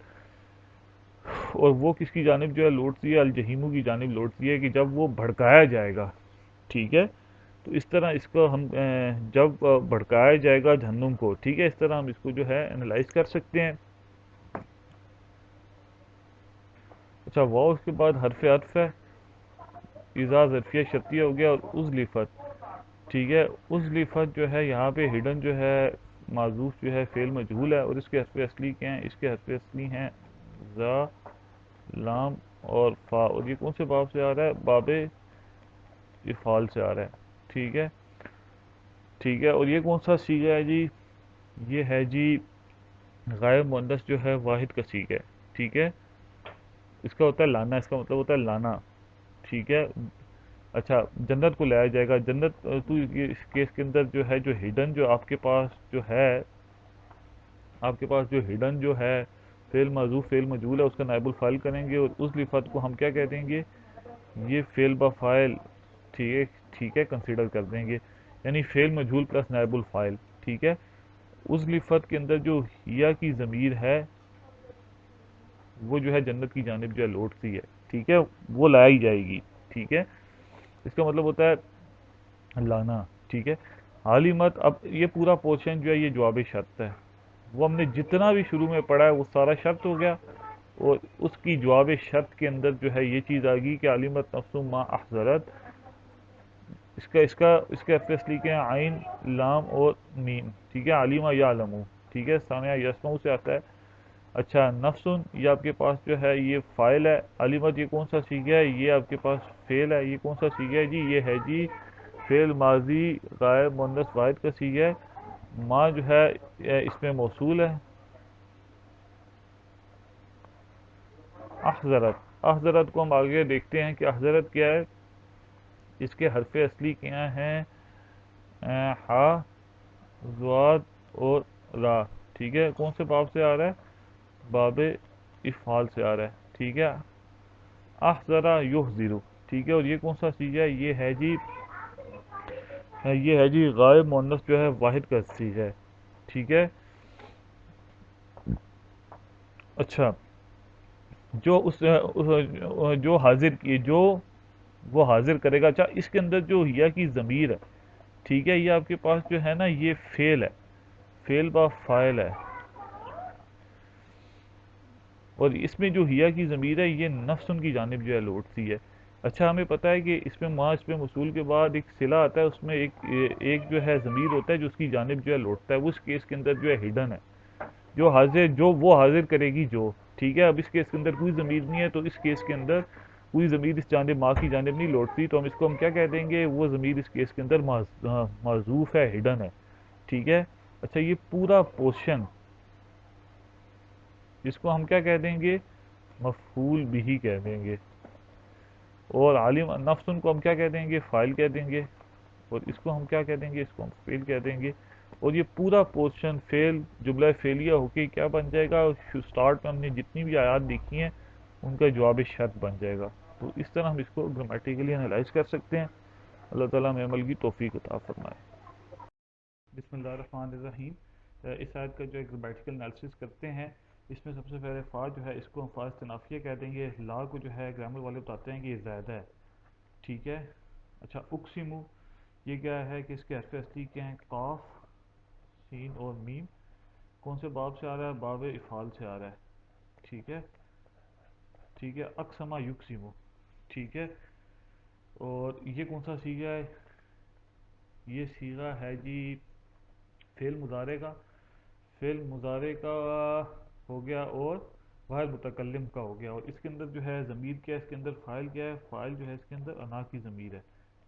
اور وہ کس کی جانب جو ہے لوٹتی ہے، الجہیمو کی جانب لوٹتی ہے، کہ جب وہ بھڑکایا جائے گا، ٹھیک ہے۔ تو اس طرح اس کو ہم جب بھڑکایا جائے گا جہنم کو، ٹھیک ہے، اس طرح ہم اس کو جو ہے انالائز کر سکتے ہیں۔ اچھا، واو اس کے بعد حرف عطف ہے، اذا ظرفیہ شرطیہ ہو گیا، اور ازلفت، ٹھیک ہے، ازلفت جو ہے یہاں پہ ہڈن جو ہے معذوف جو ہے فعل مجہول ہے، اور اس کے حرف اصلی کیا ہیں، اس کے حرف اصلی ہیں ذا، لام اور فا، اور یہ کون سے باب سے آ رہا ہے، باب افعال سے آ رہا ہے، ٹھیک ہے، ٹھیک ہے۔ اور یہ کون سا سیغہ ہے جی، یہ ہے جی غائب مؤنث جو ہے واحد کا سیغہ ہے، ٹھیک ہے، اس کا ہوتا ہے لانا، اس کا مطلب ہوتا ہے لانا، ٹھیک ہے۔ اچھا، جنت کو لایا جائے گا، جنت تو اس کیس کے اندر جو ہے جو ہڈن جو آپ کے پاس جو ہے آپ کے پاس جو ہڈن جو ہے فعل محذوف فعل مجهول ہے، اس کا نائب الفاعل کریں گے، اور اس لفظ کو ہم کیا کہہ دیں گے؟ یہ فعل بفاعل، ٹھیک ہے، ٹھیک ہے، کنسیڈر کر دیں گے، یعنی فعل مجهول پلس نائب الفاعل، ٹھیک ہے۔ اس لفظ کے اندر جو یا کی ضمیر ہے وہ جو ہے جنت کی جانب جو ہے لوٹتی ہے، ٹھیک ہے، وہ لائی جائے گی، ٹھیک ہے۔ اس کا مطلب ہوتا ہے لانا، ٹھیک ہے۔ عالمت، اب یہ پورا پورشن جو ہے یہ جواب شرط ہے، وہ ہم نے جتنا بھی شروع میں پڑھا ہے وہ سارا شرط ہو گیا، اور اس کی جواب شرط کے اندر جو ہے یہ چیز آ گئی کہ عالمت نفس ما احضرت، اس کا ایف ایس لکھے ہیں عین لام اور میم، ٹھیک ہے، علیمہ یا علمو، ٹھیک ہے، سامعہ یسمعو سے آتا ہے۔ اچھا، نفسن یہ آپ کے پاس جو ہے یہ فائل ہے، علمت یہ کون سا سیگا ہے؟ یہ آپ کے پاس فعل ہے، یہ کون سا سیگا ہے جی؟ یہ ہے جی فعل ماضی غائب مؤنث واحد کا سیگا ہے۔ ما جو ہے اس میں موصول ہے، احضرت، احضرت کو ہم آگے دیکھتے ہیں کہ احضرت کیا ہے۔ اس کے حرف اصلی کیا ہیں؟ ہا، زواد اور را، ٹھیک ہے، کون سے باب سے آ رہا ہے؟ باب افعال سے آ رہا ہے، ٹھیک ہے۔ احضرا یحضرو، ٹھیک ہے، اور یہ کون سا سیگا ہے؟ یہ ہے جی غائب مؤنث جو ہے واحد کا سیگا ہے، ٹھیک ہے۔ اچھا، جو جو حاضر کی جو وہ حاضر کرے گا، اچھا اس کے اندر جو یا کی ضمیر ہے، ٹھیک ہے، یہ آپ کے پاس جو ہے نا یہ فعل ہے، فعل با فاعل ہے، اور اس میں جو ہیا کی ضمیر ہے یہ نفس ان کی جانب جو ہے لوٹتی ہے۔ اچھا، ہمیں پتہ ہے کہ اس میں اس میں موصول کے بعد ایک صلہ آتا ہے، اس میں ایک جو ہے ضمیر ہوتا ہے جو اس کی جانب جو ہے لوٹتا ہے، اس کیس کے اندر جو ہے ہڈن ہے، جو وہ حاضر کرے گی جو، ٹھیک ہے۔ اب اس کیس کے اندر کوئی ضمیر نہیں ہے، تو اس کیس کے اندر کوئی ضمیر اس جانب ماں کی جانب نہیں لوٹتی، تو ہم کیا کہہ دیں گے؟ وہ ضمیر اس کیس کے اندر معذوف ہے، ہڈن ہے، ٹھیک ہے۔ اچھا، یہ پورا پورشن جس کو ہم کیا کہہ دیں گے؟ مفعول بھی کہہ دیں گے، اور عالم نفس کو ہم کیا کہہ دیں گے؟ فاعل کہہ دیں گے، اور اس کو ہم کیا کہہ دیں گے؟ اس کو ہم فعل کہہ دیں گے، اور یہ پورا پورشن فعل جملہ فعلیہ ہو کے کیا بن جائے گا؟ سٹارٹ میں ہم نے جتنی بھی آیات دیکھی ہیں ان کا جواب شرط بن جائے گا۔ تو اس طرح ہم اس کو گرامیٹیکلی انالائز کر سکتے ہیں۔ اللہ تعالیٰ ہمیں عمل کی توفیق عطا فرمائے۔ بسم اللہ الرحمن الرحیم۔ اس آیت کا جو ہے گرامیٹیکل انالیسس کرتے ہیں۔ اس میں سب سے پہلے فا جو ہے اس کو ہم فا استنافیہ کہہ دیں گے، لا کو جو ہے گرامر والے بتاتے ہیں کہ یہ زائدہ ہے، ٹھیک ہے۔ اچھا، اقسمو یہ کیا ہے کہ اس کے حرف اصلی کیا ہیں؟ قاف، سین اور میم، کون سے باب سے آ رہا ہے؟ باب افعال سے آ رہا ہے، ٹھیک ہے، ٹھیک ہے۔ اقسما یقسمو، ٹھیک ہے، اور یہ کون سا سیغہ ہے؟ یہ سیغہ ہے جی فعل مضارع کا، فعل مضارع کا ہو گیا، اور واحد متکلم کا ہو گیا، اور اس کے اندر جو ہے ضمیر کیا ہے؟ اس کے اندر فاعل کیا ہے؟ فاعل جو ہے اس کے اندر انا کی ضمیر ہے،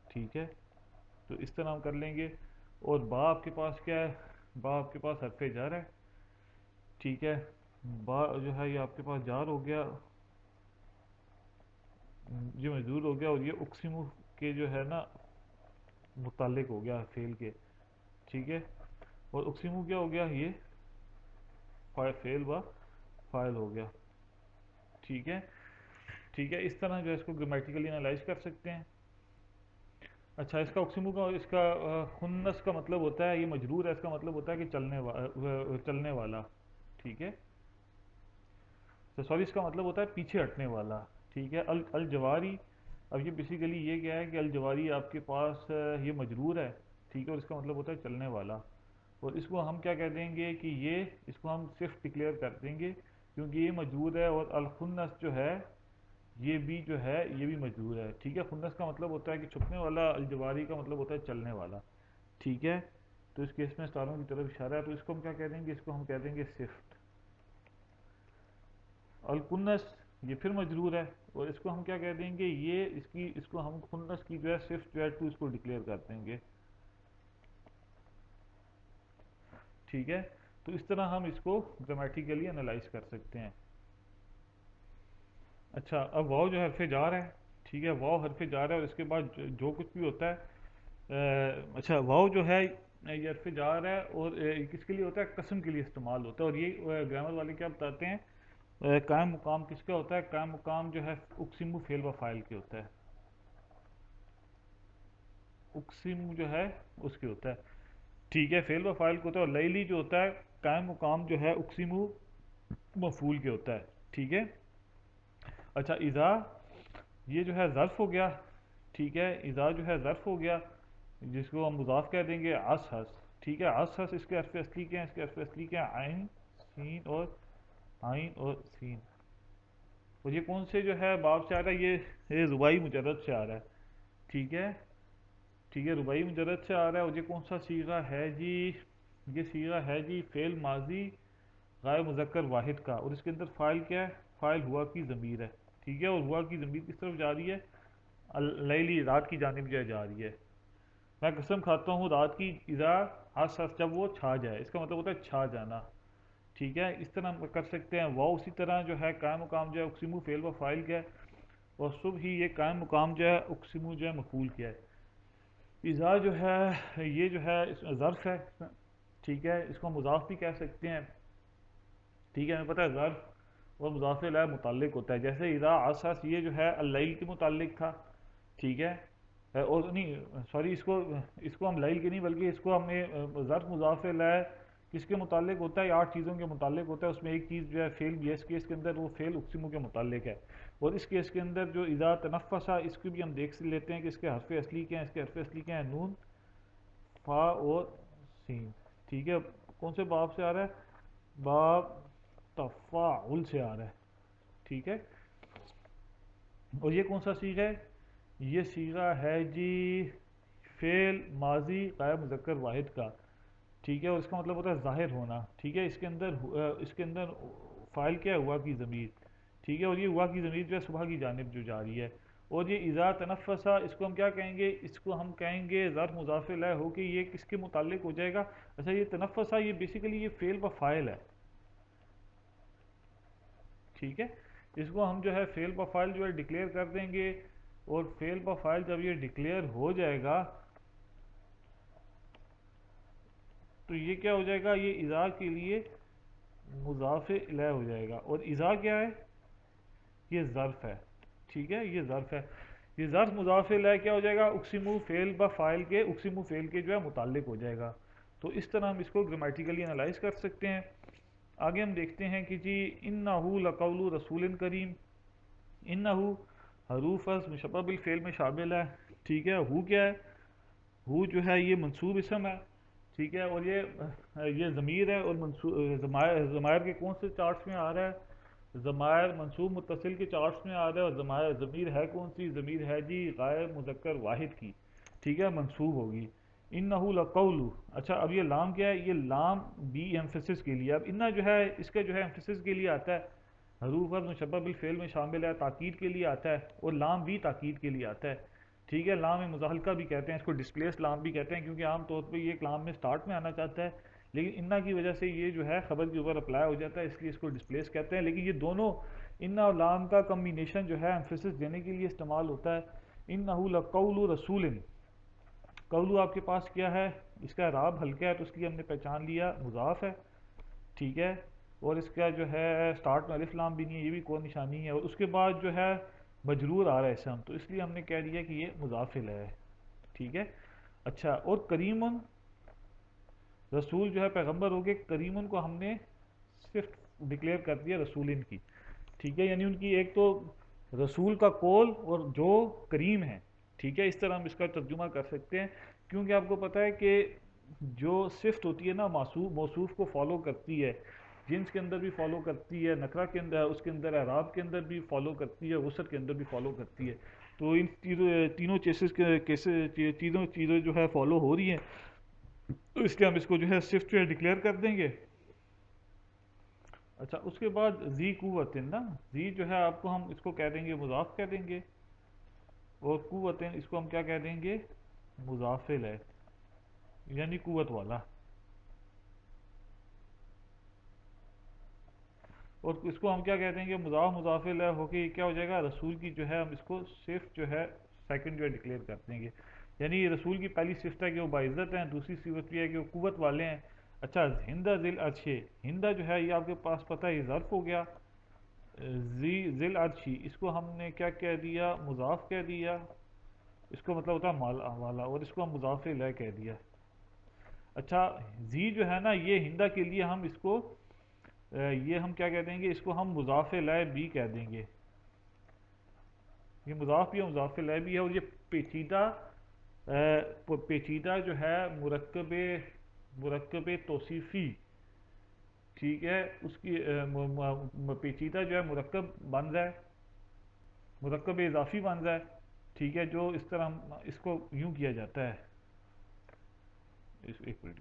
ٹھیک ہے۔ تو اس طرح ہم کر لیں گے، اور با آپ کے پاس کیا ہے؟ با آپ کے پاس حرف جر ہے، ٹھیک ہے، با جو ہے یہ آپ کے پاس جار ہو گیا، یہ مجرور ہو گیا، اور یہ اقسمو کے جو ہے نا متعلق ہو گیا فعل کے، ٹھیک ہے، اور اقسمو کیا ہو گیا؟ یہ فعل و فاعل ہو گیا، ٹھیک ہے، ٹھیک ہے۔ اس طرح جو ہے اس کو گرامیٹیکلی انالائز کر سکتے ہیں۔ اچھا، اس کا اقسمو کا اس کا خنس کا مطلب ہوتا ہے، یہ مجرور ہے، اس کا مطلب ہوتا ہے کہ چلنے والا، ٹھیک ہے، تو سوری اس کا مطلب ہوتا ہے پیچھے ہٹنے والا، ٹھیک ہے۔ الجواری، اب یہ بیسیکلی یہ کیا ہے کہ الجواری آپ کے پاس یہ مجرور ہے، ٹھیک ہے، اور اس کا مطلب ہوتا ہے چلنے والا، اور اس کو ہم کیا کہہ دیں گے کہ یہ اس کو ہم صرف ڈکلیئر کر دیں گے کیونکہ یہ مجرور ہے، اور الخنس جو ہے یہ بھی جو ہے یہ بھی مجرور ہے، ٹھیک ہے۔ خنس کا مطلب ہوتا ہے کہ چھپنے والا، الجواری کا مطلب ہوتا ہے چلنے والا، ٹھیک ہے۔ تو اس کیس میں ستاروں کی طرف اشارہ ہے، تو اس کو ہم کیا کہہ دیں گے؟ اس کو ہم کہہ دیں گے صفت۔ الکنس یہ پھر مجرور ہے، اور اس کو ہم کیا کہہ دیں گے؟ یہ اس کو ہم خنس کی جو ہے صفت جو ہے ٹو اس کو ڈکلیئر کر دیں گے، ٹھیک ہے۔ تو اس طرح ہم اس کو گرامیٹیکلی انالائز کر سکتے ہیں۔ اچھا، اب واو جو حرف جار ہے، ٹھیک ہے، واو حرف جار ہے، اور اس کے بعد جو کچھ بھی ہوتا ہے اچھا واو جو ہے یہ حرف جار ہے، اور کس کے لیے ہوتا ہے؟ قسم کے لیے استعمال ہوتا ہے، اور یہ گرامر والے کیا بتاتے ہیں، قائم مقام کس کا ہوتا ہے؟ قائم مقام جو ہے اقسم فعل و فاعل کے ہوتا ہے، اقسم جو ہے اس کے ہوتا ہے، ٹھیک ہے، فعل و فاعل کو ہوتا ہے، اور لیلی جو ہوتا ہے قائم مقام جو ہے اقسم مفعول کے ہوتا ہے، ٹھیک ہے۔ اچھا اذا، یہ جو ہے ظرف ہو گیا، ٹھیک ہے، اذا جو ہے ظرف ہو گیا، جس کو ہم مضاف کہہ دیں گے عس ہس، ٹھیک ہے، عس ہس، اس کے حرف اصلی کیا ہیں؟ اس کے حرف اصلی کیا ہیں؟ عین، سین اور عین اور سین، اور یہ کون سے جو ہے باب سے آ رہا ہے؟ یہ رباعی مجرد سے آ رہا ہے، ٹھیک ہے، ٹھیک ہے، رباعی مجرد سے آ رہا ہے، اور یہ کون سا صیغہ ہے جی؟ یہ صیغہ ہے جی فعل ماضی غائب مذکر واحد کا، اور اس کے اندر فاعل کیا ہے؟ فاعل ہوا کی ضمیر ہے، ٹھیک ہے، اور ہوا کی ضمیر کس طرف جا رہی ہے؟ اللیلی، رات کی جانب جو ہے جا رہی ہے۔ میں قسم کھاتا ہوں رات کی، اذا ہس ہس، جب وہ چھا جائے، اس کا مطلب ہوتا ہے چھا جانا، ٹھیک ہے، اس طرح ہم کر سکتے ہیں۔ واؤ اسی طرح جو ہے قائم مقام جو ہے اقسمو فعل و فاعل کیا ہے، اور صبح ہی یہ قائم مقام جو ہے اقسمو جو ہے مفعول کیا ہے۔ اذا جو ہے یہ جو ہے ظرف ہے، ٹھیک ہے، اس کو مضاف بھی کہہ سکتے ہیں، ٹھیک ہے، ہمیں پتہ ہے ظرف اور مضاف الیہ متعلق ہوتا ہے، جیسے اذا عساس یہ جو ہے اللیل کے متعلق تھا، ٹھیک ہے، اور نہیں سوری، اس کو ہم لیل کے نہیں بلکہ اس کو ہم نے ظرف مضاف الیہ کس کے متعلق ہوتا ہے؟ 8 چیزوں کے متعلق ہوتا ہے، اس میں ایک چیز جو ہے فعل بھی ہے، اس کیس کے اندر وہ فعل اقسمو کے متعلق ہے، اور اس کیس کے اندر جو اذا تنفسا، اس کو بھی ہم دیکھ لیتے ہیں کہ اس کے حرف اصلی کیا ہیں، اس کے حرف اصلی کیا ہیں؟ نون، فا اور سین، ٹھیک ہے، کون سے باب سے آ رہا ہے؟ باب تفاعل سے آ رہا ہے، ٹھیک ہے، اور یہ کون سا صیغہ ہے؟ یہ صیغہ ہے جی فعل ماضی غیر مذکر واحد کا، ٹھیک ہے، اور اس کا مطلب ہوتا ہے ظاہر ہونا، ٹھیک ہے، اس کے اندر فاعل کیا ہے؟ ہوا کی ضمیر، ٹھیک ہے، اور یہ ہوا کی ضمیر جو ہے صبح کی جانب جو جاری ہے، اور یہ اذا تنفسا، اس کو ہم کیا کہیں گے؟ اس کو ہم کہیں گے ظرف مضاف الیہ ہو کے یہ کس کے متعلق ہو جائے گا؟ اچھا یہ تنفسا یہ بیسیکلی یہ فعل و فاعل ہے، ٹھیک ہے، اس کو ہم جو ہے فعل و فاعل جو ہے ڈکلیئر کر دیں گے، اور فعل و فاعل جب یہ ڈکلیئر ہو جائے گا تو یہ کیا ہو جائے گا؟ یہ اذا کے لیے مضاف الیہ ہو جائے گا، اور اذا کیا ہے؟ یہ ظرف ہے، ٹھیک ہے، یہ ظرف ہے، یہ ظرف مضاف الیہ کیا ہو جائے گا؟ اقسمو فعل با فاعل کے، اقسمو فعل کے جو ہے متعلق ہو جائے گا، تو اس طرح ہم اس کو گرامیٹیکلی انالائز کر سکتے ہیں۔ آگے ہم دیکھتے ہیں کہ جی انہ لقول رسول کریم، انہ حروف از مشبہ بالفعل میں شامل ہے، ٹھیک ہے، ہو کیا ہے؟ ہو جو ہے یہ منصوب اسم ہے، ٹھیک ہے، اور یہ ضمیر ہے، اور ضمائر کے کون سے چارٹس میں آ رہا ہے؟ ضمائر منصوب متصل کے چارٹس میں آ رہا ہے، اور ضمیر ہے کون سی؟ ضمیر ہے جی غائب مذکر واحد کی، ٹھیک ہے، منصوب ہوگی۔ انہ لقول، اچھا اب یہ لام کیا ہے؟ یہ لام بی ایمفیسس کے لیے، اب انہ جو ہے اس کا جو ہے ایمفیسس کے لیے آتا ہے، حروف اور مشبہ بالفعل میں شامل ہے، تاکید کے لیے آتا ہے، اور لام بھی تاکید کے لیے آتا ہے، ٹھیک ہے، لام مزاحلقہ بھی کہتے ہیں اس کو، ڈسپلیس لام بھی کہتے ہیں، کیونکہ عام طور پہ یہ ایک لام میں سٹارٹ میں آنا چاہتا ہے، لیکن انا کی وجہ سے یہ جو ہے خبر کے اوپر اپلائی ہو جاتا ہے، اس لیے اس کو ڈسپلیس کہتے ہیں، لیکن یہ دونوں انا اور لام کا کمبینیشن جو ہے ایمفیسس دینے کے لیے استعمال ہوتا ہے۔ انہ لقول رسول، قولو آپ کے پاس کیا ہے؟ اس کا اعراب ہلکا ہے تو اس لیے ہم نے پہچان لیا مضاف ہے، ٹھیک ہے، اور اس کا جو ہے سٹارٹ میں الف لام بھی نہیں ہے، یہ بھی کوئی نشانی ہے، اور اس کے بعد جو ہے مجرور آ رہا ہے اسم، تو اس لیے ہم نے کہہ دیا کہ یہ مضاف الیہ ہے، ٹھیک ہے۔ اچھا، اور کریم رسول جو ہے پیغمبر ہو گئے، کریم کو ہم نے صرف ڈکلیئر کر دیا رسول کی، ٹھیک ہے، یعنی ان کی ایک تو رسول کا قول اور جو کریم ہے، ٹھیک ہے، اس طرح ہم اس کا ترجمہ کر سکتے ہیں، کیونکہ آپ کو پتہ ہے کہ جو صفت ہوتی ہے نا موصوف کو فالو کرتی ہے، جنس کے اندر بھی فالو کرتی ہے، نکرہ کے اندر، اس کے اندر اعراب کے اندر بھی فالو کرتی ہے، غسل کے اندر بھی فالو کرتی ہے، تو ان تینوں تینوں چیزیں جو ہے فالو ہو رہی ہیں، تو اس لیے ہم اس کو جو ہے صفت جو ہے ڈکلیئر کر دیں گے۔ اچھا اس کے بعد ذی قوت نا، ذی جو ہے آپ کو ہم اس کو کہہ دیں گے مضاف کہہ دیں گے، اور قوت اس کو ہم کیا کہہ دیں گے؟ مضاف ہے، یعنی قوت والا، اور اس کو ہم کیا کہہ دیں گے؟ مضاف ہے ہو کے یہ کیا ہو جائے گا؟ رسول کی جو ہے ہم اس کو صرف جو ہے سیکنڈ جو ہے ڈکلیئر کر دیں گے، یعنی رسول کی پہلی صفت ہے کہ وہ باعزت ہیں، دوسری صفت یہ ہے کہ وہ قوت والے ہیں۔ اچھا، ہندہ ذیل عرشے، ہندہ جو ہے یہ آپ کے پاس پتہ ہے یہ ظرف ہو گیا، ذیل عرشی اس کو ہم نے کیا کہہ دیا، مضاف کہہ دیا، اس کو مطلب ہوتا ہے مالا والا، اور اس کو ہم مضاف الیہ کہہ دیا۔ اچھا، زی جو ہے نا یہ ہندہ کے لیے ہم اس کو یہ ہم کیا کہہ دیں گے، اس کو ہم مضاف الیہ بھی کہہ دیں گے، یہ مضاف بھی ہے مضاف الیہ بھی ہے، اور یہ پیچیدہ پیچیدہ جو ہے مرکب توصیفی، ٹھیک ہے، اس کی پیچیدہ جو ہے مرکب بن جائے، مرکب اضافی بن جائے، ٹھیک ہے، جو اس طرح اس کو یوں کیا جاتا ہے، ایک منٹ،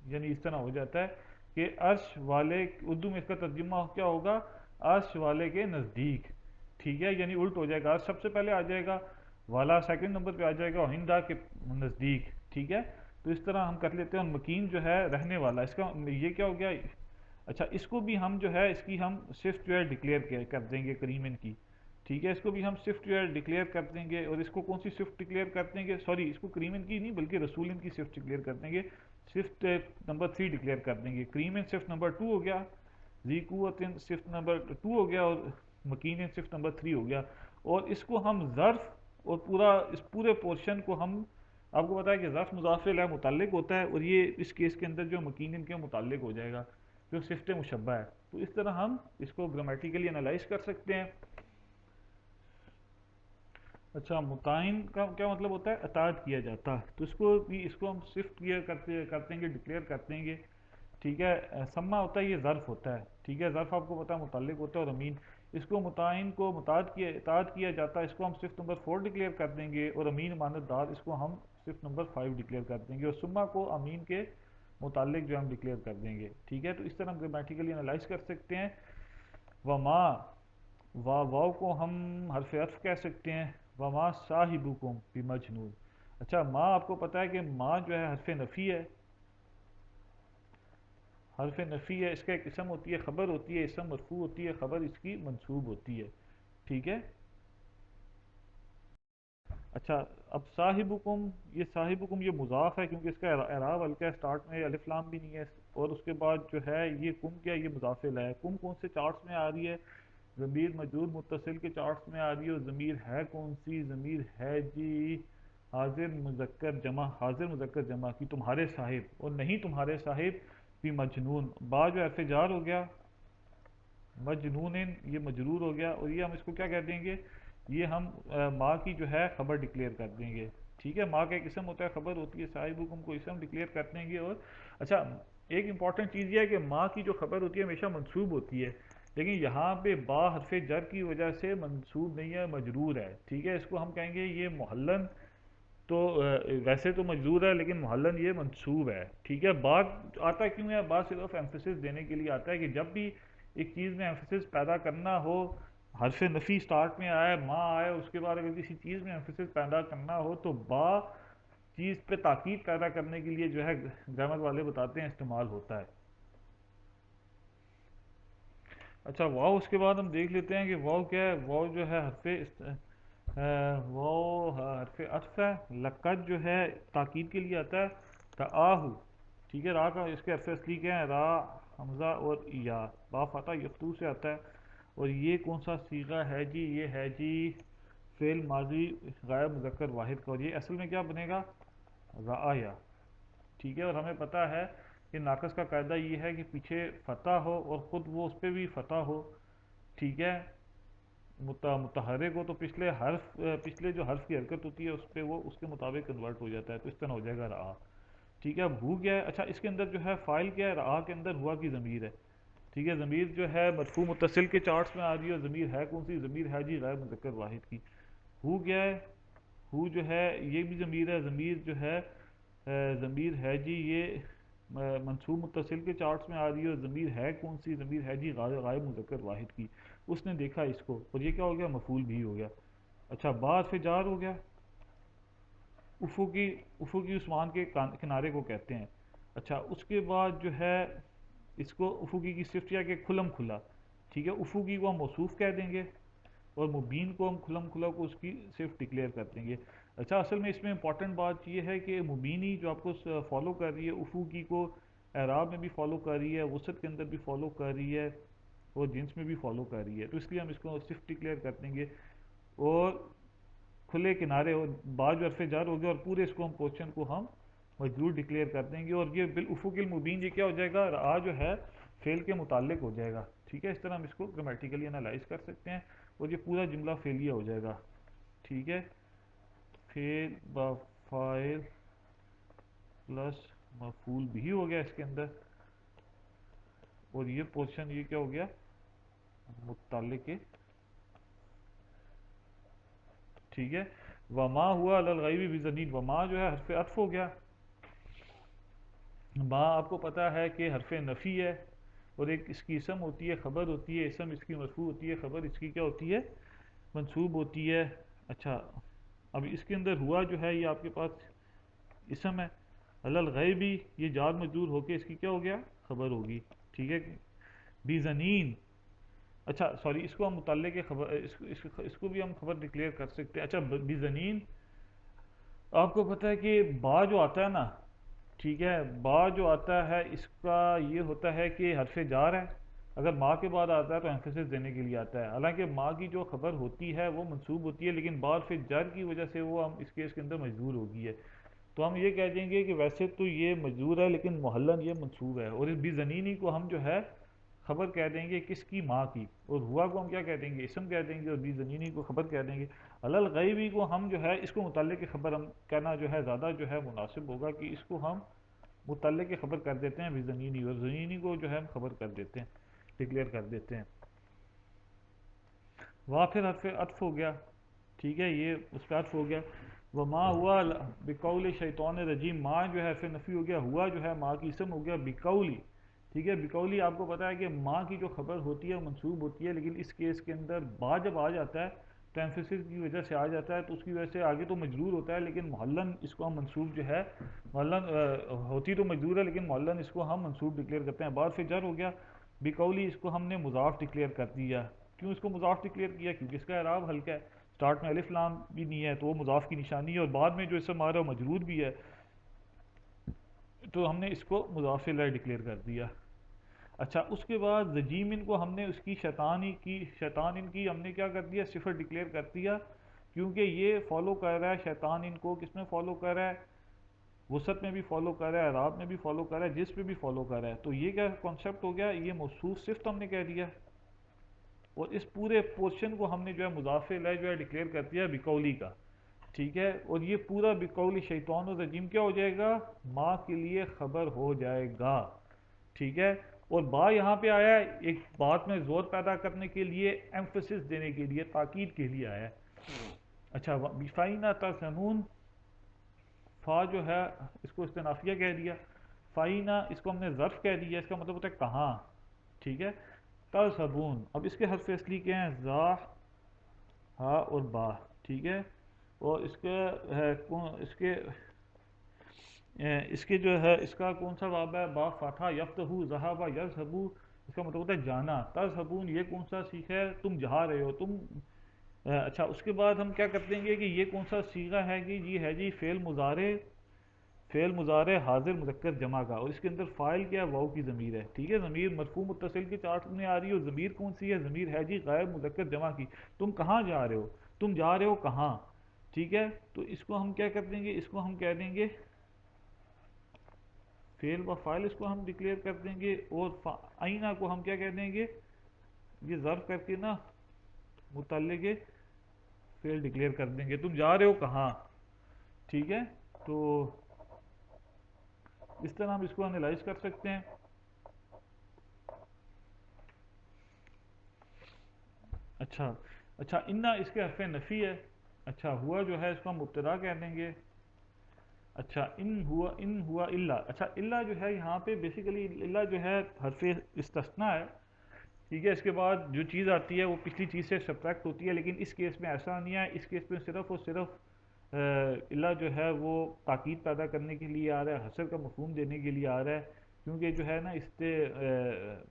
یعنی اس طرح ہو جاتا ہے کہ عرش والے، اردو میں اس کا ترجمہ کیا ہوگا، عرش والے کے نزدیک، ٹھیک ہے، یعنی الٹ ہو جائے گا، عرش سب سے پہلے آ جائے گا، والا سیکنڈ نمبر پہ آ جائے گا، اور ہندا کے نزدیک، ٹھیک ہے، تو اس طرح ہم کر لیتے ہیں، اور مکین جو ہے رہنے والا، اس کا یہ کیا ہو گیا۔ اچھا، اس کو بھی ہم جو ہے اس کی ہم صفت جو ہے ڈکلیئر کر دیں گے کریم کی، ٹھیک ہے، اس کو بھی ہم صفت جو ہے ڈکلیئر کر دیں گے، اور اس کو کون سی صفت ڈکلیئر کر دیں گے، سوری اس کو کریم کی نہیں بلکہ رسول کی صفت ڈکلیئر کر دیں گے، صفت نمبر 3 ڈکلیئر کر دیں گے، کریم صفت نمبر 2 ہو گیا، ذی قوت صفت نمبر 2 ہو گیا، اور مکین صفت نمبر 3 ہو گیا، اور اس کو ہم ظرف، اور اس پورے پورشن کو ہم، آپ کو پتا ہے کہ ظرف مضاف الیہ متعلق ہوتا ہے، اور یہ اس کیس کے اندر جو مکین کے متعلق ہو جائے گا جو صفت مشبہ ہے، تو اس طرح ہم اس کو گرامیٹیکلی انالائز کر سکتے ہیں۔ اچھا، متعین کا کیا مطلب ہوتا ہے، اطاعت کیا جاتا، تو اس کو بھی اس کو ہم صفت کلیئر کر دیں گے، ڈکلیئر کر دیں گے، ٹھیک ہے۔ سما ہوتا ہے یہ ظرف ہوتا ہے، ٹھیک ہے، ظرف آپ کو پتا ہے متعلق ہوتا ہے، اور امین، اس کو متعین کو اطاعت کیا جاتا ہے، اس کو ہم صفت نمبر 4 ڈکلیئر کر دیں گے، اور امین امانت دار اس کو ہم صفت نمبر 5 ڈکلیئر کر دیں گے، اور سما کو امین کے متعلق جو ہم ڈکلیئر کر دیں گے، ٹھیک ہے، تو اس طرح ہم گرامیٹیکلی انالائز کر سکتے ہیں۔ وما، واو کو ہم حرف عطف کہہ سکتے ہیں، وما صاحبکم بمجنون۔ اچھا، ما آپ کو پتا ہے کہ ما جو ہے حرف نفی ہے، حرف نفی ہے، اس کا ایک اسم ہوتی ہے، خبر ہوتی ہے، اسم مرفوع ہوتی ہے، خبر اس کی منصوب ہوتی ہے، ٹھیک ہے۔ اچھا، اب صاحبکم، یہ صاحبکم یہ مضاف ہے کیونکہ اس کا اعراب ہلکا ہے، سٹارٹ میں الف لام بھی نہیں ہے، اور اس کے بعد جو ہے یہ کم کیا، یہ مضاف الیہ ہے، کم کون سے چارٹس میں آ رہی ہے، ضمیر مجرور متصل کے چارٹس میں آ رہی ہے، اور ضمیر ہے کون سی، ضمیر ہے جی حاضر مذکر جمع، حاضر مذکر جمع کی، تمہارے صاحب، اور نہیں تمہارے صاحب بھی مجنون، با جو حرف جار ہو گیا، مجنون یہ مجرور ہو گیا، اور یہ ہم اس کو کیا کہہ دیں گے، یہ ہم ماں کی جو ہے خبر ڈکلیئر کر دیں گے، ٹھیک ہے، ماں کا ایک اسم ہوتا ہے، خبر ہوتی ہے، صاحب حکم کو اسم ڈکلیئر کر دیں گے، اور اچھا ایک امپورٹنٹ چیز یہ ہے کہ ماں کی جو خبر ہوتی ہے ہمیشہ منصوب ہوتی ہے، لیکن یہاں پہ با حرف جر کی وجہ سے منصوب نہیں ہے، مجرور ہے، ٹھیک ہے، اس کو ہم کہیں گے یہ محلن، تو ویسے تو مجرور ہے لیکن محلن یہ منصوب ہے، ٹھیک ہے۔ با آتا کیوں ہے، با صرف ایمفیسس دینے کے لیے آتا ہے کہ جب بھی ایک چیز میں ایمفیسس پیدا کرنا ہو، حرف نفی سٹارٹ میں آئے، ماں آئے، اس کے بعد اگر کسی چیز میں ایمفیسس پیدا کرنا ہو تو با چیز پہ تاکید پیدا کرنے کے لیے جو ہے گرامر والے بتاتے ہیں استعمال ہوتا ہے۔ اچھا، واو اس کے بعد ہم دیکھ لیتے ہیں کہ واو کیا ہے، واو جو ہے وہ حرف عطف ہے، لقد جو ہے تاکید کے لیے آتا ہے، تآہو، ٹھیک ہے، را کا اس کے حرف اصلی کیا ہے، را، حمزہ اور یا، با فتح یفتو سے آتا ہے، اور یہ کون سا صیغہ ہے جی، یہ ہے جی فعل ماضی غیر مذکر واحد کا، اور یہ اصل میں کیا بنے گا، رعایا، ٹھیک ہے، اور ہمیں پتہ ہے کہ ناقص کا قاعدہ یہ ہے کہ پیچھے فتح ہو اور خود وہ اس پہ بھی فتح ہو، ٹھیک ہے، متحرک ہو تو پچھلے جو حرف کی حرکت ہوتی ہے اس پہ وہ اس کے مطابق کنورٹ ہو جاتا ہے، تو اس طرح ہو جائے گا رعا، ٹھیک ہے۔ اب ہو گیا ہے، اچھا اس کے اندر جو ہے فائل کیا ہے، رعا کے اندر ہوا کی ضمیر ہے، ٹھیک ہے، ضمیر جو ہے مرفوع متصل کے چارٹس میں آ رہی ہے، اور ضمیر ہے کون سی، ضمیر ہے جی غیر مذکر واحد کی، ہو گیا ہے، ہو جو ہے یہ بھی ضمیر ہے، ضمیر جو ہے ضمیر ہے جی یہ منصوب متصل کے چارٹس میں آ رہی ہے، اور ضمیر ہے کون سی، ضمیر ہے جی غائب مذکر واحد کی، اس نے دیکھا اس کو، اور یہ کیا ہو گیا، مفعول بھی ہو گیا۔ اچھا، بعد سے جار ہو گیا، افقی، افقی عثمان کے کنارے کو کہتے ہیں، اچھا اس کے بعد جو ہے اس کو افقی کی صفت کیا کہ کھلم کھلا، ٹھیک ہے، افقی کو ہم موصوف کہہ دیں گے، اور مبین کو ہم کھلم کھلا کو اس کی صرف ڈکلیئر کر دیں گے۔ اچھا اصل میں اس میں امپورٹنٹ بات یہ ہے کہ مبینی جو آپ کو فالو کر رہی ہے افوقی کو اعراب میں بھی فالو کر رہی ہے، وسط کے اندر بھی فالو کر رہی ہے، اور جنس میں بھی فالو کر رہی ہے، تو اس لیے ہم اس کو صرف ڈکلیئر کر دیں گے۔ اور کھلے کنارے اور بعد جو حرف جر ہو گیا، اور پورے اس کو ہم کوشچن کو ہم مجرور ڈکلیئر کر دیں گے، اور یہ بالافق المبین یہ کیا ہو جائے گا، رآ جو ہے فعل کے متعلق ہو جائے گا، ٹھیک ہے۔ اس طرح ہم اس کو گرامیٹیکلی انالائز کر سکتے ہیں، اور یہ پورا جملہ فعلیہ ہو جائے گا، ٹھیک ہے۔ فعل با فاعل پلس مفعول بھی ہو گیا اس کے اندر، اور یہ پوزیشن یہ کیا ہو گیا، متعلق ہے، ٹھیک ہے۔ وما ہوا علی الغیب بزنین، وما جو ہے حرف عطف ہو گیا، ما آپ کو پتا ہے کہ حرف نفی ہے، اور ایک اس کی اسم ہوتی ہے، خبر ہوتی ہے، اسم اس کی مرفوع ہوتی ہے، خبر اس کی کیا ہوتی ہے، منصوب ہوتی ہے۔ اچھا اب اس کے اندر ہوا جو ہے یہ آپ کے پاس اسم ہے، علی الغیبی یہ جار مجرور ہو کے اس کی کیا ہو گیا، خبر ہوگی، ٹھیک ہے۔ بزنین، اچھا سوری اس کو ہم متعلق خبر اس کو بھی ہم خبر ڈکلیئر کر سکتے ہیں۔ اچھا بزنین آپ کو پتہ ہے کہ با جو آتا ہے نا، ٹھیک ہے، با جو آتا ہے اس کا یہ ہوتا ہے کہ حرف جار ہے، اگر ماں کے بعد آتا ہے تو ایمفیسس دینے کے لیے آتا ہے، حالانکہ ماں کی جو خبر ہوتی ہے وہ منصوب ہوتی ہے، لیکن با حرف جر کی وجہ سے وہ ہم اس کیس کے اندر مجبور ہو گئی ہے، تو ہم یہ کہہ دیں گے کہ ویسے تو یہ مجبور ہے لیکن محلن یہ منصوب ہے، اور اس بزنینی کو ہم جو ہے خبر کہہ دیں گے کس کی، ماں کی، اور ہوا کو ہم کیا کہہ دیں گے، اسم کہہ دیں گے، اور بی زمینی کو خبر کہہ دیں گے۔ علی الغیبی کو ہم جو ہے اس کو متعلق خبر ہم کہنا جو ہے زیادہ جو ہے مناسب ہوگا، کہ اس کو ہم متعلق خبر کر دیتے ہیں بی زمینی، اور زمینی کو جو ہے ہم خبر کر دیتے ہیں، ڈکلیئر کر دیتے ہیں۔ وہاں پھر حرف عطف ہو گیا، ٹھیک ہے، یہ اس پہ عطف ہو گیا۔ وما ہوا بقول شیطان رجیم، ماں جو ہے حرف نفی ہو گیا، ہوا جو ہے ماں کی اسم ہو گیا، بقولی، ٹھیک ہے۔ بقولی آپ کو پتا ہے کہ ماں کی جو خبر ہوتی ہے منصوب ہوتی ہے، لیکن اس کیس کے اندر با جب آ جاتا ہے تو ایمفیسس کی وجہ سے آ جاتا ہے، تو اس کی وجہ سے آگے تو مجرور ہوتا ہے، لیکن محلن اس کو ہم منصوب جو ہے، محلن ہوتی تو مجرور ہے لیکن محلن اس کو ہم منصوب ڈکلیئر کرتے ہیں۔ بعد سے جر ہو گیا، بقولی اس کو ہم نے مضاف ڈکلیئر کر دیا۔ کیوں اس کو مضاف ڈکلیئر کیا، کیونکہ اس کا اعراب ہلکا ہے، سٹارٹ میں الف لام بھی نہیں ہے تو وہ مضاف کی نشانی ہے، اور بعد میں جو اسم آ رہا ہے وہ مجرور بھی ہے، تو ہم نے اس کو مضاف الیہ ڈکلیئر کر دیا۔ اچھا اس کے بعد زجیم ان کو ہم نے اس کی شیطان ان کی ہم نے کیا کر دیا، صفر ڈکلیئر کر دیا، کیونکہ یہ فالو کر رہا ہے شیطان ان کو، کس میں فالو کر رہا ہے، وسط میں بھی فالو کر رہا ہے، اعراب میں بھی فالو کر رہا ہے، جس پہ بھی فالو کر رہا ہے، تو یہ کیا کانسیپٹ ہو گیا، یہ موصوف صفت ہم نے کہہ دیا، اور اس پورے پورشن کو ہم نے جو ہے مضاف الیہ جو ہے ڈکلیئر کر دیا بقولی کا، ٹھیک ہے، اور یہ پورا بقول شیطان و رجیم کیا ہو جائے گا، ماں کے لیے خبر ہو جائے گا، ٹھیک ہے۔ اور با یہاں پہ آیا ہے ایک بات میں زور پیدا کرنے کے لیے، ایمفسس دینے کے لیے، تاکید کے لیے آیا ہے۔ اچھا فَإِنَّ تَحْزَنُونَ، فا جو ہے اس کو استنافیہ کہہ دیا، فائنہ اس کو ہم نے ظرف کہہ دیا، اس کا مطلب ہوتا ہے کہاں، ٹھیک ہے۔ تذہبون، اب اس کے حرف اصلی کیا ہیں، زا، ہا اور با، ٹھیک ہے، اور اس کے ہے اس کے جو ہے اس کا کون سا باب ہے، با فاتحہ، یفتح، ذہب، یذہب، اس کا مطلب ہوتا ہے جانا، تذہبون یہ کون سا سیغہ ہے، تم جا رہے ہو تم۔ اچھا اس کے بعد ہم کیا کر دیں گے کہ یہ کون سا سیغہ ہے، کہ یہ ہے جی فعل مضارع حاضر مذکر جمع کا، اور اس کے اندر فاعل کیا ہے، واو کی ضمیر ہے، ٹھیک ہے، ضمیر مرفوع متصل کے چارٹ میں آ رہی ہے، اور ضمیر کون سی ہے، ضمیر ہے جی غیر مذکر جمع کی، تم کہاں جا رہے ہو، تم جا رہے ہو کہاں، ٹھیک ہے، تو اس کو ہم کیا کر دیں گے، اس کو ہم کہہ دیں گے فعل و فاعل، اس کو ہم ڈکلیئر کر دیں گے، اور آئینہ کو ہم کیا کہہ دیں گے، یہ ظرف کر کے نا متعلق فعل ڈکلیئر کر دیں گے، تم جا رہے ہو کہاں، ٹھیک ہے، تو اس طرح ہم اس کو انالائز کر سکتے ہیں۔ اچھا اچھا انا اس کے حرف نفی ہے، اچھا ہوا جو ہے اس کو ہم مبتدا کہہ دیں گے، اچھا ان ہوا الا، اچھا الا جو ہے یہاں پہ بیسیکلی الا جو ہے حرف استثناء ہے، ٹھیک ہے، اس کے بعد جو چیز آتی ہے وہ پچھلی چیز سے سبٹریکٹ ہوتی ہے، لیکن اس کیس میں ایسا نہیں ہے، اس کیس میں صرف اور صرف الا جو ہے وہ تاکید پیدا کرنے کے لیے آ رہا ہے، حصر کا مفہوم دینے کے لیے آ رہا ہے، کیونکہ جو ہے نا اس سے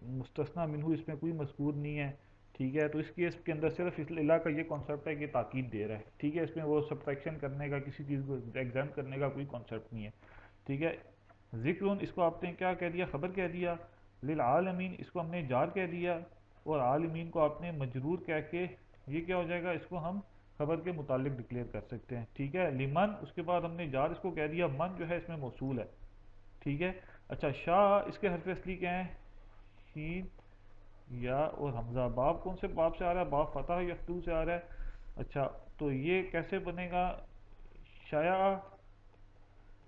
مستثنی منہ اس میں کوئی مذکور نہیں ہے، ٹھیک ہے، تو اس کیس کے اندر صرف اس للہ کا یہ کانسیپٹ ہے کہ تاکید دے رہا ہے، ٹھیک ہے، اس میں وہ سبٹریکشن کرنے کا، کسی چیز کو ایگزامپ کرنے کا کوئی کانسیپٹ نہیں ہے، ٹھیک ہے۔ ذکر اس کو آپ نے کیا کہہ دیا، خبر کہہ دیا، للعالمین اس کو ہم نے جار کہہ دیا، اور عالمین کو آپ نے مجرور کہہ کے یہ کیا ہو جائے گا، اس کو ہم خبر کے متعلق ڈکلیئر کر سکتے ہیں، ٹھیک ہے۔ لمن اس کے بعد ہم نے جار اس کو کہہ دیا، من جو ہے اس میں موصول ہے، ٹھیک ہے۔ اچھا شاہ اس کے حرف اصلی کیا ہیں، شین یا اور حمزہ، باب کون سے باب سے آ رہا ہے، باب فتح یا فتو سے آ رہا ہے، اچھا تو یہ کیسے بنے گا، شایا،